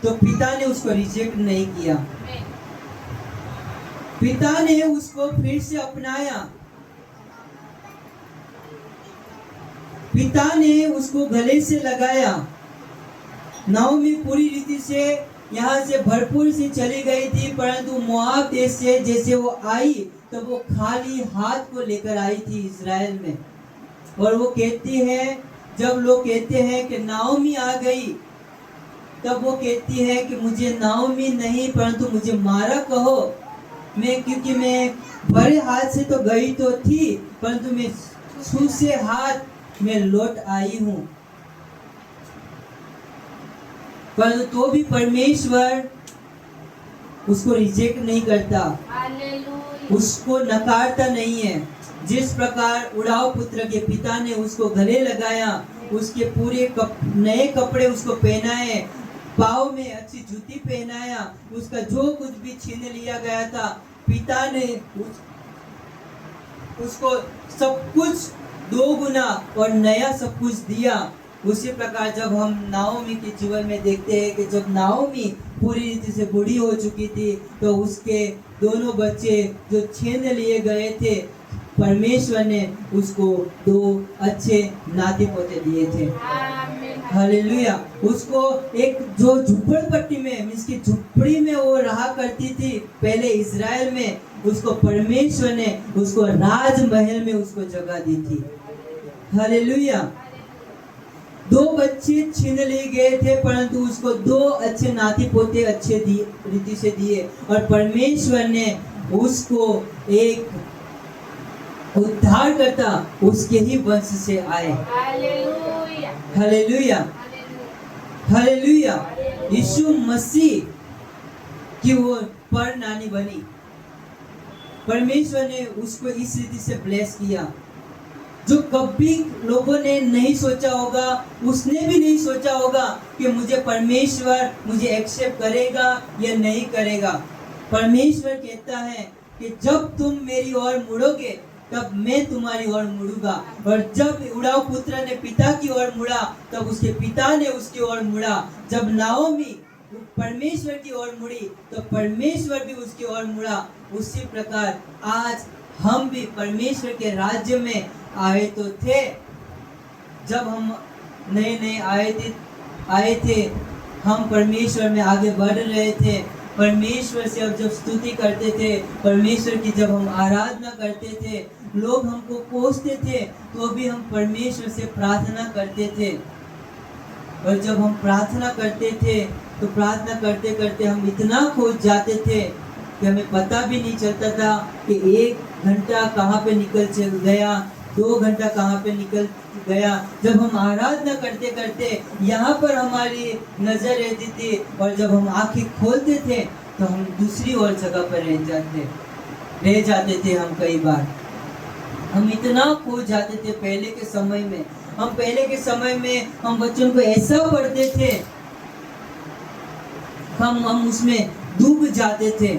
[SPEAKER 1] तो पिता ने उसको रिजेक्ट नहीं किया, पिता ने उसको फिर से अपनाया, पिता ने उसको गले से लगाया। नाओमी पूरी रीति से यहाँ से भरपूर से चली गई थी, परंतु मोआब देश से जैसे वो आई तो वो खाली हाथ को लेकर आई थी इज़राइल में। और वो कहती है, जब लोग कहते हैं कि नाओमी आ गई, तब वो कहती है कि मुझे नाओमी नहीं परंतु मुझे मारा कहो, क्योंकि मैं भरे हाथ से तो गई तो थी परंतु मैं सूखे हाथ में लौट आई हूँ। परंतु तो भी परमेश्वर उसको रिजेक्ट नहीं करता,
[SPEAKER 2] हालेलुया।
[SPEAKER 1] उसको नकारता नहीं है। जिस प्रकार उड़ाव पुत्र के पिता ने उसको गले लगाया, उसके पूरे नए कपड़े उसको पहनाए, पाँव में अच्छी जूती पहनाया, उसका जो कुछ भी छीन लिया गया था पिता ने उसको सब कुछ 2 गुना और नया सब कुछ दिया। उसी प्रकार जब हम नाओमी के जीवन में देखते हैं कि जब नाओमी पूरी रीति से बूढ़ी हो चुकी थी तो उसके दोनों बच्चे जो छीन लिए गए थे, परमेश्वर ने उसको 2 अच्छे नाती पोते दिए थे। हालेलुया। उसको एक जो झुपड़पट्टी में मींस की झुपड़ी में वो रहा करती थी पहले इज़राइल में, उसको परमेश्वर ने उसको राजमहल में उसको जगह दी थी। हालेलुया। 2 बच्चे छीन लिए गए थे परंतु उसको 2 अच्छे नाती पोते अच्छे रीति से दिए और परमेश्वर ने उसको एक उद्धारकर्ता उसके ही वंश से आए।
[SPEAKER 2] हालेलुया।
[SPEAKER 1] हालेलुया। हालेलुया। यीशु मसीह की वो पर नानी बनी। परमेश्वर ने उसको इस रीति से ब्लेस किया जो कभी लोगों ने नहीं सोचा होगा, उसने भी नहीं सोचा होगा कि मुझे परमेश्वर मुझे एक्सेप्ट करेगा या नहीं करेगा। परमेश्वर कहता है कि जब तुम मेरी ओर मुड़ोगे तब मैं तुम्हारी ओर मुड़ूंगा, और जब उड़ाव पुत्र ने पिता की ओर मुड़ा तब उसके पिता ने उसकी ओर मुड़ा। जब नाओमी परमेश्वर की ओर मुड़ी तो परमेश्वर भी उसकी ओर मुड़ा। उसी प्रकार आज हम भी परमेश्वर के राज्य में आए तो थे। जब हम नए आए थे हम परमेश्वर में आगे बढ़ रहे थे। परमेश्वर से अब जब स्तुति करते थे, परमेश्वर की जब हम आराधना करते थे, लोग हमको कोसते थे तो भी हम परमेश्वर से प्रार्थना करते थे। और जब हम प्रार्थना करते थे तो प्रार्थना करते करते हम इतना खो जाते थे कि हमें पता भी नहीं चलता था कि 1 घंटा कहाँ पे निकल चल गया, 2 घंटा कहाँ पे निकल गया। जब हम आराधना करते करते यहाँ पर हमारी नजर रहती थी और जब हम आंखें खोलते थे तो हम दूसरी और जगह पर रह जाते थे। हम कई बार हम इतना खो जाते थे। पहले के समय में हम बच्चों को ऐसा पढ़ते थे, हम उसमें डूब जाते थे।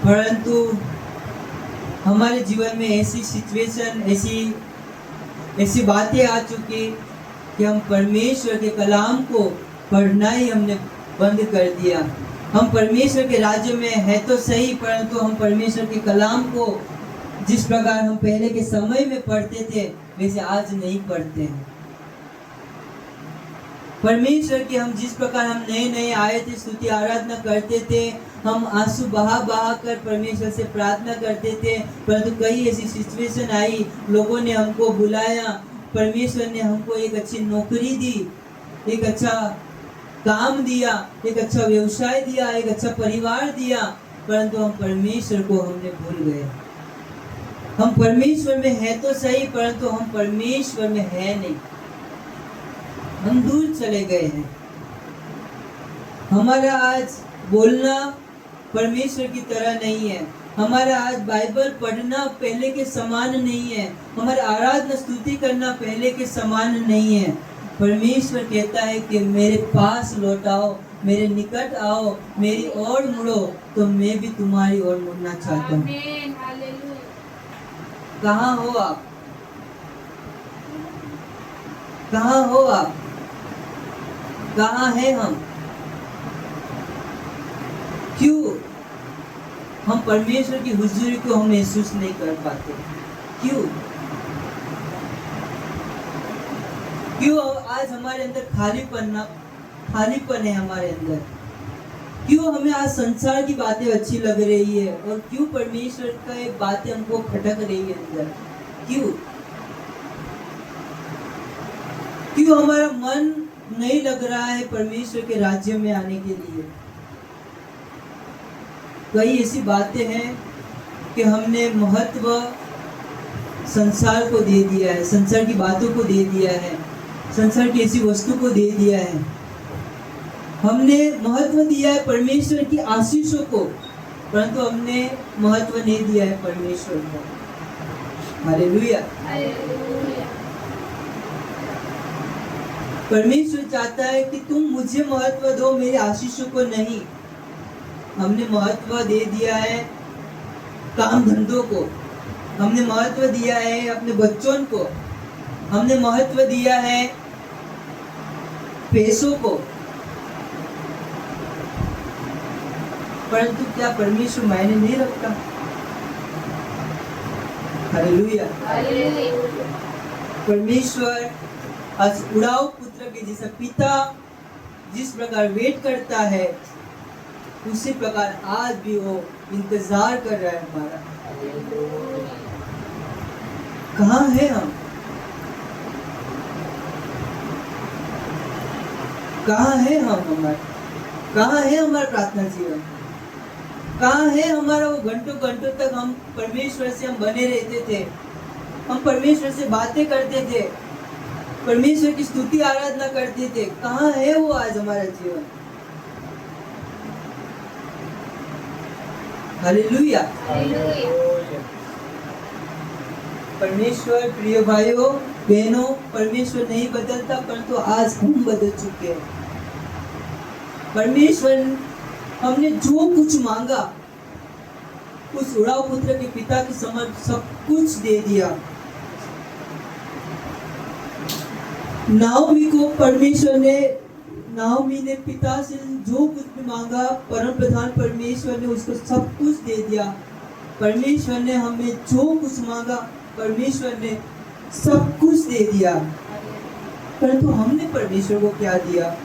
[SPEAKER 1] परंतु हमारे जीवन में ऐसी सिचुएशन, ऐसी बातें आ चुकी कि हम परमेश्वर के कलाम को पढ़ना ही हमने बंद कर दिया। हम परमेश्वर के राज्य में है तो सही, परंतु हम परमेश्वर के कलाम को जिस प्रकार हम पहले के समय में पढ़ते थे वैसे आज नहीं पढ़ते हैं। परमेश्वर की हम जिस प्रकार हम नए आए थे, स्तुति आराधना करते थे, हम आंसू बहा कर परमेश्वर से प्रार्थना करते थे। परंतु कई ऐसी सिचुएशन आई, लोगों ने हमको बुलाया, परमेश्वर ने हमको एक अच्छी नौकरी दी, एक अच्छा काम दिया, एक अच्छा व्यवसाय दिया, एक अच्छा परिवार दिया, परंतु हम परमेश्वर को हमने भूल गए। हम परमेश्वर में है तो सही, परंतु हम परमेश्वर में है नहीं, हम दूर चले गए हैं। हमारा आज बोलना परमेश्वर की तरह नहीं है, हमारा आज बाइबल पढ़ना पहले के समान नहीं है, हमारा आराधना स्तुति करना पहले के समान नहीं है। परमेश्वर कहता है कि मेरे पास लौटाओ, मेरे निकट आओ, मेरी ओर मुड़ो तो मैं भी तुम्हारी ओर मुड़ना चाहता हूँ। कहाँ हो आप? कहाँ हो आप? कहाँ है हम? क्यों हम परमेश्वर की हुजूरी को हम महसूस नहीं कर पाते? क्यों आज हमारे अंदर खालीपन है हमारे अंदर? क्यों हमें आज संसार की बातें अच्छी लग रही है और क्यों परमेश्वर का एक बातें हमको खटक रही है अंदर? क्यों हमारा मन नहीं लग रहा है परमेश्वर के राज्य में आने के लिए। कई ऐसी बातें हैं कि हमने महत्व संसार को दे दिया है, संसार की बातों को दे दिया है, संसार की ऐसी वस्तु को दे दिया है। हमने महत्व दिया है परमेश्वर की आशीषों को, परंतु हमने महत्व नहीं दिया है परमेश्वर को। हालेलुया। परमेश्वर चाहता है कि तुम मुझे महत्व दो, मेरे आशीषों को नहीं। हमने महत्व दे दिया है काम धंधों को, हमने महत्व दिया है अपने बच्चों को, हमने महत्व दिया है पैसों को, परंतु क्या परमेश्वर मायने नहीं रखता? हालेलुया। परमेश्वर आज उड़ाऊ पुत्र के जैसा पिता जिस प्रकार वेट करता है, उसी प्रकार आज भी वो इंतजार कर रहा है हमारा। कहाँ है हम? कहाँ है हम हमारे? कहाँ है हमारा प्रार्थना जीवन? कहाँ है हमारा वो घंटों घंटों तक हम परमेश्वर से हम बने रहते थे, हम परमेश्वर से बातें करते थे, परमेश्वर की स्तुति आराधना करते थे? कहाँ है वो आज हमारा जीवन? हालेलुया। परमेश्वर, प्रिय भाइयों बहनों, परमेश्वर नहीं बदलता, परंतु आज हम बदल चुके हैं। परमेश्वर हमने जो कुछ मांगा उस उड़ाऊ पुत्र के पिता के समक्ष सब कुछ दे दिया। नाओमी ने पिता से जो कुछ भी मांगा, परम प्रधान परमेश्वर ने उसको सब कुछ दे दिया। परमेश्वर ने हमें जो कुछ मांगा, परमेश्वर ने सब कुछ दे दिया, परंतु हमने परमेश्वर को क्या दिया?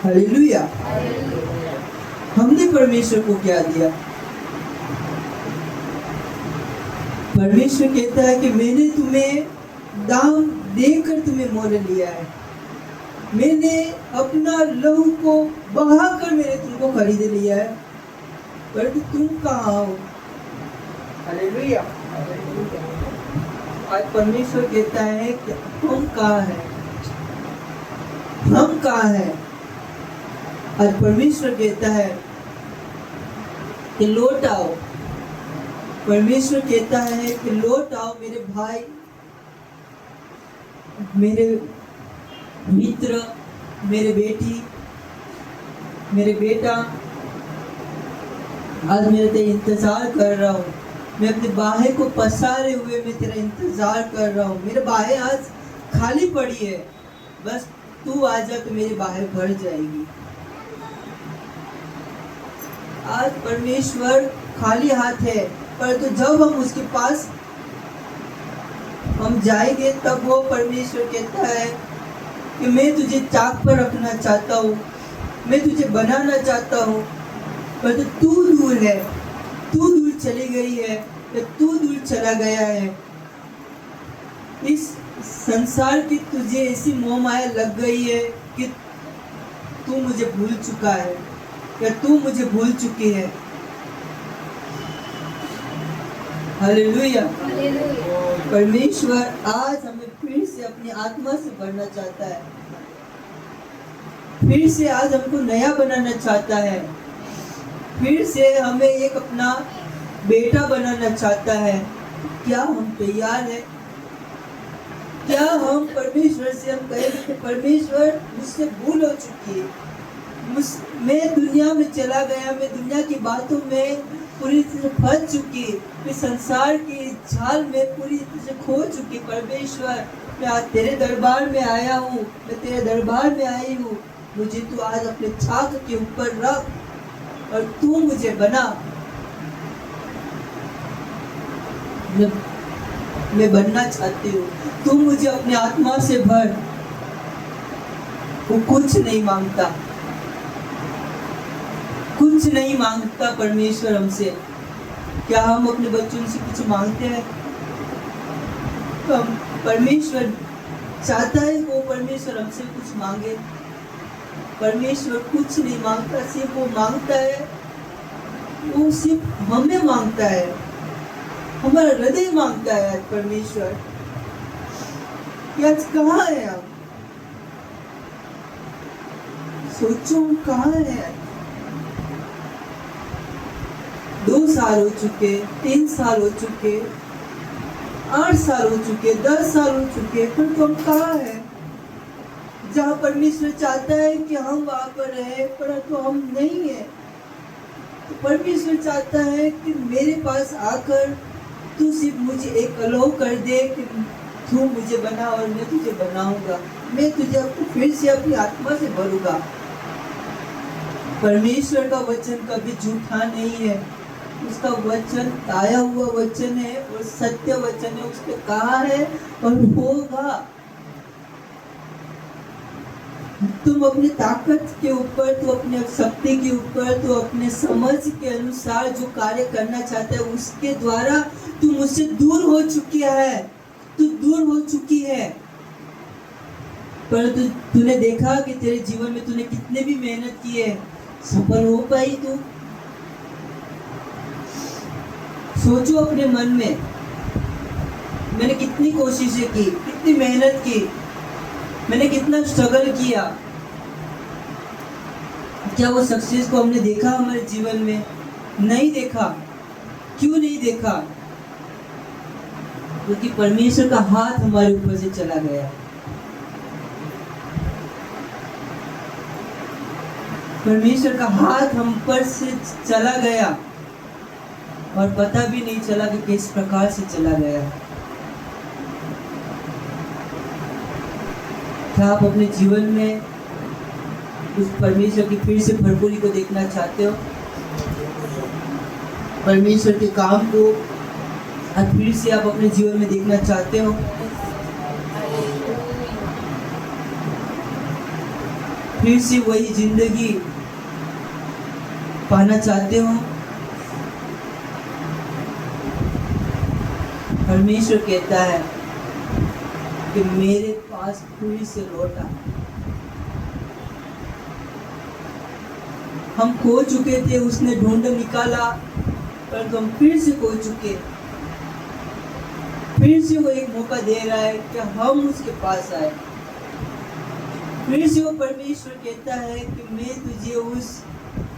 [SPEAKER 1] हालेलुया। हमने परमेश्वर को क्या दिया? परमेश्वर कहता है कि मैंने तुम्हें दाम देकर तुम्हें मोल लिया है, मैंने अपना लहू को बहाकर मैंने तुमको खरीद लिया है, परंतु तुम कहाँ हो? हालेलुया। आज परमेश्वर कहता है कि हम कहाँ हैं? हम कहाँ हैं? आज परमेश्वर कहता है कि लौट आओ। परमेश्वर कहता है कि लौट आओ मेरे भाई, मेरे मित्र, मेरे बेटी, मेरे बेटा, आज मैं तेरा इंतजार कर रहा हूँ। मैं अपने बाहें को पसारे हुए मैं तेरा इंतजार कर रहा हूँ। मेरे बाहें आज खाली पड़ी है, बस तू आ जा तो मेरी बाहें भर जाएगी। आज परमेश्वर खाली हाथ है, परंतु जब हम उसके पास हम जाएंगे तब वो परमेश्वर कहता है कि मैं तुझे चाक पर रखना चाहता हूँ, मैं तुझे बनाना चाहता हूँ, परंतु तू दूर है, तू दूर चली गई है, या तू दूर चला गया है। इस संसार की तुझे ऐसी मोह माया लग गई है कि तू मुझे भूल चुका है या तू मुझे भूल चुकी है। हालेलुया। परमेश्वर आज हमें फिर से अपनी आत्मा से भरना चाहता है, फिर से आज हमको नया बनाना चाहता है, फिर से हमें एक अपना बेटा बनाना चाहता है। क्या हम तैयार हैं? क्या हम परमेश्वर से हम कहेंगे कि परमेश्वर मुझसे भूल हो चुकी है, मैं दुनिया में चला गया, मैं दुनिया की बातों में पूरी तरह फंस चुकी, मैं संसार की जाल में पूरी तरह से खो चुकी। परमेश्वर, मैं आज तेरे दरबार में आया हूँ, मैं तेरे दरबार में आई हूँ, मुझे तू आज अपने छाती के ऊपर रख और तू मुझे बना। मैं बनना चाहती हूँ, तू मुझे अपनी आत्मा से भर। वो कुछ नहीं मांगता, कुछ नहीं मांगता परमेश्वर हमसे। क्या हम अपने बच्चों से कुछ मांगते हैं? तो हम परमेश्वर चाहता है वो परमेश्वर हमसे कुछ मांगे। परमेश्वर कुछ नहीं मांगता, सिर्फ वो मांगता है, वो सिर्फ हमें मांगता है, हमारा हृदय मांगता है। आज परमेश्वर आज कहाँ है हम? सोचो कहाँ है? 2 साल हो चुके, 3 साल हो चुके, 8 साल हो चुके, 10 साल हो चुके, फिर तो हम कहाँ हैं? जहाँ परमेश्वर चाहता है कि हम वहाँ पर रहे, परंतु हम नहीं है। तो परमेश्वर चाहता है कि मेरे पास आकर तू सिर्फ मुझे एक अलाउ कर दे कि तू मुझे बना और मैं तुझे बनाऊंगा, मैं तुझे फिर से अपनी आत्मा से भरूंगा। परमेश्वर का वचन कभी झूठा नहीं है, उसका वचन आया हुआ वचन है और सत्य वचन है, उसने कहा है और होगा। तुम अपनी ताकत के ऊपर, तो अपने शक्ति के ऊपर, तो अपने समझ के अनुसार जो कार्य करना चाहता है उसके द्वारा तू मुझसे दूर हो चुकी है, तू दूर हो चुकी है। परंतु तूने देखा कि तेरे जीवन में तूने कितने भी मेहनत की है, सफल हो पाई तू? सोचो अपने मन में, मैंने कितनी कोशिशें की, कितनी मेहनत की, मैंने कितना स्ट्रगल किया। क्या वो सक्सेस को हमने देखा हमारे जीवन में? नहीं देखा। क्यों नहीं देखा? क्योंकि परमेश्वर का हाथ हमारे ऊपर से चला गया। परमेश्वर का हाथ हम पर से चला गया और पता भी नहीं चला कि किस प्रकार से चला गया। क्या आप अपने जीवन में उस परमेश्वर की फिर से भरपूरी को देखना चाहते हो? परमेश्वर के काम को आज फिर से आप अपने जीवन में देखना चाहते हो? फिर से वही जिंदगी पाना चाहते हो? परमेश्वर कहता है कि मेरे पास फिर से लौटा। हम खो चुके थे, उसने ढूंढ निकाला, परंतु हम फिर से खो चुके। फिर से वो एक मौका दे रहा है कि हम उसके पास आए। फिर से वो परमेश्वर कहता है कि मैं तुझे उस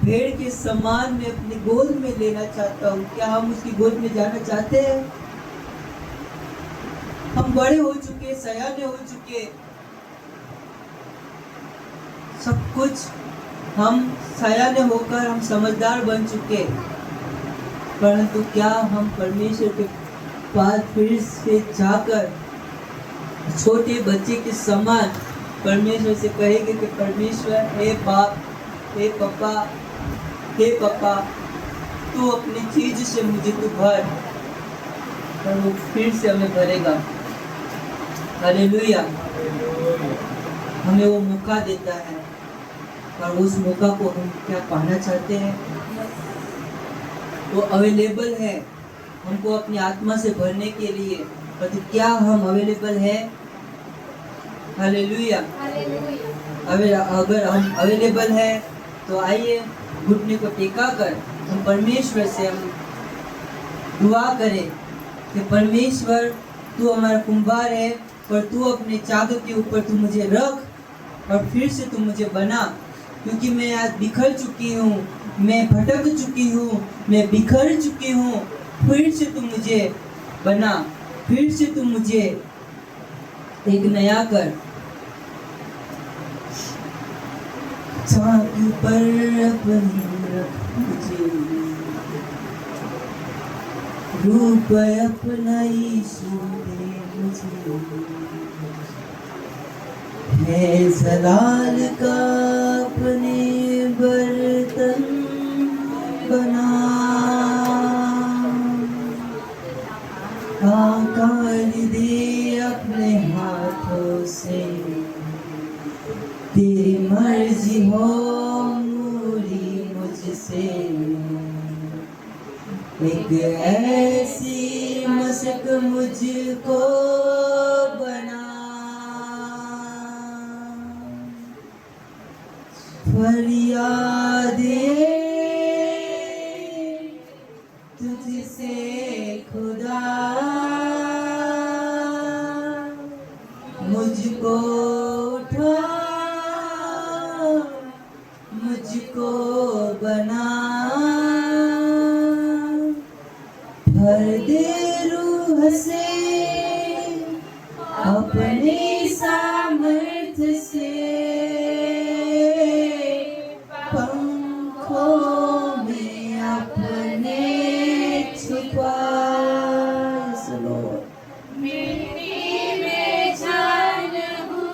[SPEAKER 1] भेड़ के समान में अपनी गोद में लेना चाहता हूँ। क्या हम उसकी गोद में जाना चाहते हैं? हम बड़े हो चुके, सयाने हो चुके, सब कुछ हम सयाने होकर हम समझदार बन चुके, परंतु क्या हम परमेश्वर के पास फिर से जाकर छोटे बच्चे के समान परमेश्वर से कहेंगे कि परमेश्वर, हे बाप, हे पापा, तू अपनी चीज से मुझे तू भर, और वो फिर से हमें भरेगा। हालेलुया। हमें वो मौका देता है और उस मौका को हम क्या पाना चाहते हैं? वो अवेलेबल है हमको अपनी आत्मा से भरने के लिए, पर क्या हम अवेलेबल है? हालेलुया। अगर हम अवेलेबल है तो आइए घुटने को टेका कर हम परमेश्वर से हम दुआ करें कि परमेश्वर, तू हमारा कुंभार है, पर तू अपने चादर के ऊपर तू मुझे रख और फिर से तू मुझे बना, क्योंकि मैं आज बिखर चुकी हूँ, मैं भटक चुकी हूँ, मैं बिखर चुकी हूँ। फिर से तू मुझे बना, फिर से तू मुझे एक नया कर। चादर पर अपनी रख मुझे, रूप अपना यीशु दे मुझे, है जलाल का अपने बर्तन बना, आकार दे अपने हाथों से, तेरी मर्जी हो पूरी मुझसे, एक ऐसी मशक मुझको बना, फरियादें तुझसे खुदा, मुझको उठा, मुझको बना, भर दे रूह से अपने सामर्थ्य से, पंखों में अपने छुपा।
[SPEAKER 2] मिट्टी में जान हूँ,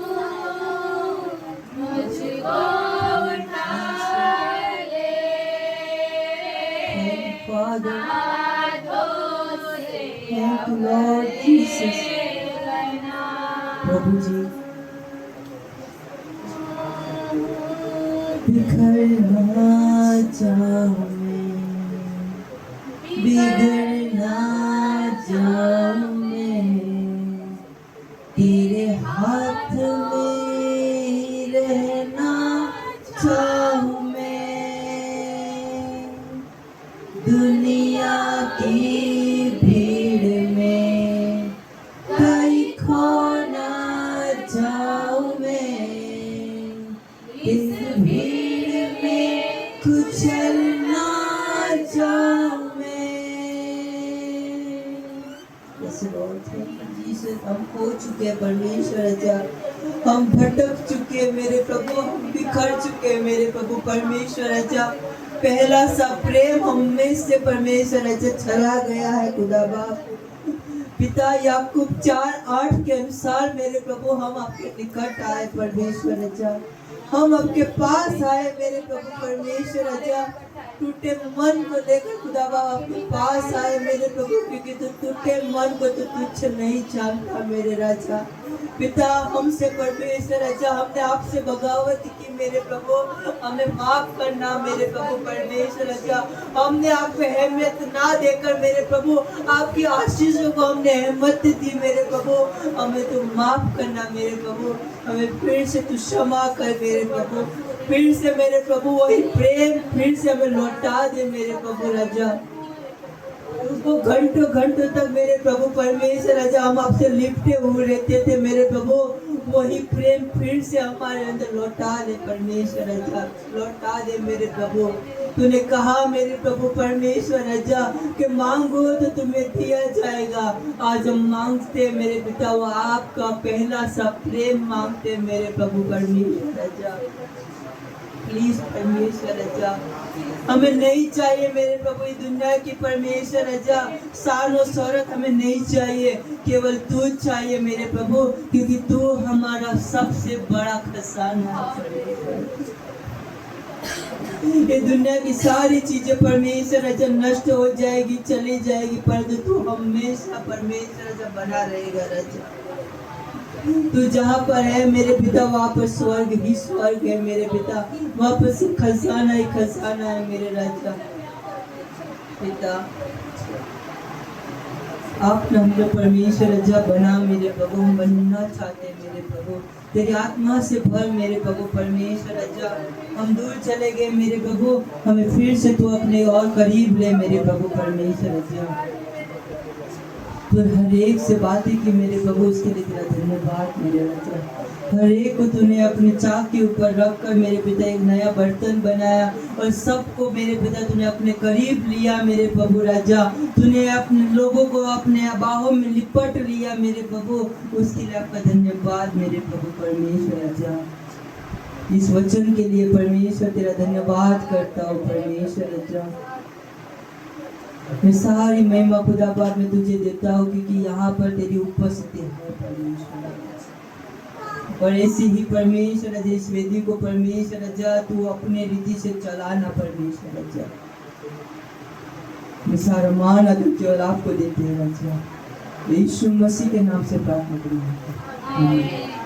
[SPEAKER 2] मुझको उठा ले,
[SPEAKER 1] Father,
[SPEAKER 2] हाथों से
[SPEAKER 1] thank you Lord Jesus.
[SPEAKER 2] बना।
[SPEAKER 1] प्रभु जी, बिखरना चाहूं मैं, बिगड़ना चाहूं मैं, तेरे हाथ में ही रहना चाहूं मैं, दुनिया की भीड़ में कहीं खोना चाहूं मैं, इस भीड़ में कुचलना चाहूं मैं। Yes, Lord, thank you, Jesus. हम खो चुके हैं परमेश्वर राजा, हम भटक चुके हैं मेरे प्रभु, हम बिखर चुके हैं मेरे प्रभु परमेश्वर राजा। पहला सा प्रेम हम में से परमेश्वर राजा चला गया है खुदा बाप। पिता याकूब 4:8 के अनुसार मेरे प्रभु हम आपके निकट आए परमेश्वर राजा, हम आपके पास आए मेरे प्रभु परमेश्वर राजा। टूटे मन को लेकर खुदा बाबा आपके पास आए मेरे प्रभु, क्योंकि तू टूटे मन को तो तुच्छ नहीं जानता मेरे राजा। पिता हमसे परमेश्वर राजा, हमने आपसे बगावत की मेरे प्रभु, हमें माफ करना मेरे प्रभु परमेश्वर राजा। हमने आपको अहमियत ना देकर मेरे प्रभु आपकी आशीषों को हमने अहमियत दी मेरे प्रभु, हमें तो माफ करना मेरे प्रभु, हमें फिर से तू क्षमा कर मेरे प्रभु, फिर से मेरे प्रभु वही प्रेम फिर से हमें लौटा दे मेरे प्रभु राजा। उसको घंटों घंटों तक मेरे प्रभु परमेश्वर राजा हम आपसे लिपटे हुए रहते थे मेरे प्रभु, वही प्रेम फिर से हमारे अंदर लौटा दे परमेश्वर राजा, लौटा दे मेरे प्रभु। तूने कहा मेरे प्रभु परमेश्वर राजा कि मांगो तो तुम्हें दिया जाएगा। आज हम मांगते मेरे पिता, वो आपका पहला सा प्रेम मांगते मेरे प्रभु परमेश्वर राजा। प्लीज परमेश्वर राजा, हमें नहीं चाहिए मेरे प्रभु इस दुनिया की परमेश्वर राजा, शान और शौहरत हमें नहीं चाहिए, केवल तू चाहिए मेरे प्रभु, क्योंकि तू हमारा सबसे बड़ा खजाना है। ये दुनिया की सारी चीजें परमेश्वर राजा नष्ट हो जाएगी, चली जाएगी, परंतु तू हमेशा परमेश्वर राजा बना रहेगा राजा। तू जहाँ पर है मेरे पिता, वहाँ पर स्वर्ग ही स्वर्ग है मेरे पिता, वहाँ पर खजाना ही खजाना है मेरे राजा। पिता आपने हमको परमेश्वर राजा बना मेरे प्रभु, हम बनना चाहते मेरे प्रभु, तेरी आत्मा से भर मेरे प्रभु परमेश्वर राजा। हम दूर चले गए मेरे प्रभु, हमें फिर से तू अपने और करीब ले मेरे प्रभु परमेश्वर राजा। तो हर एक से बातें की मेरे प्रभु, उसके लिए तेरा धन्यवाद मेरे राजा। हर एक को तूने अपने चाक के ऊपर रख कर मेरे पिता एक नया बर्तन बनाया, और सबको मेरे पिता तूने अपने करीब लिया मेरे प्रभु राजा। तूने अपने लोगों को अपने बाहों में लिपट लिया मेरे प्रभु, उसके लिए आपका धन्यवाद मेरे प्रभु परमेश्वर राजा। इस वचन के लिए परमेश्वर तेरा धन्यवाद करता हूँ परमेश्वर राजा। मैं सारी महिमा खुदाबाद में तुझे देता हूँ, क्योंकि यहाँ पर तेरी उपस्थिति है परमेश्वर, और ऐसे ही परमेश्वर राजा इस वेदी को परमेश्वर राजा तू अपने रीति से चलाना परमेश्वर राजा। मैं सारा मान अदब केवल आपको देते हैं राजा, यीशु मसीह के नाम से प्रार्थना करूँगा।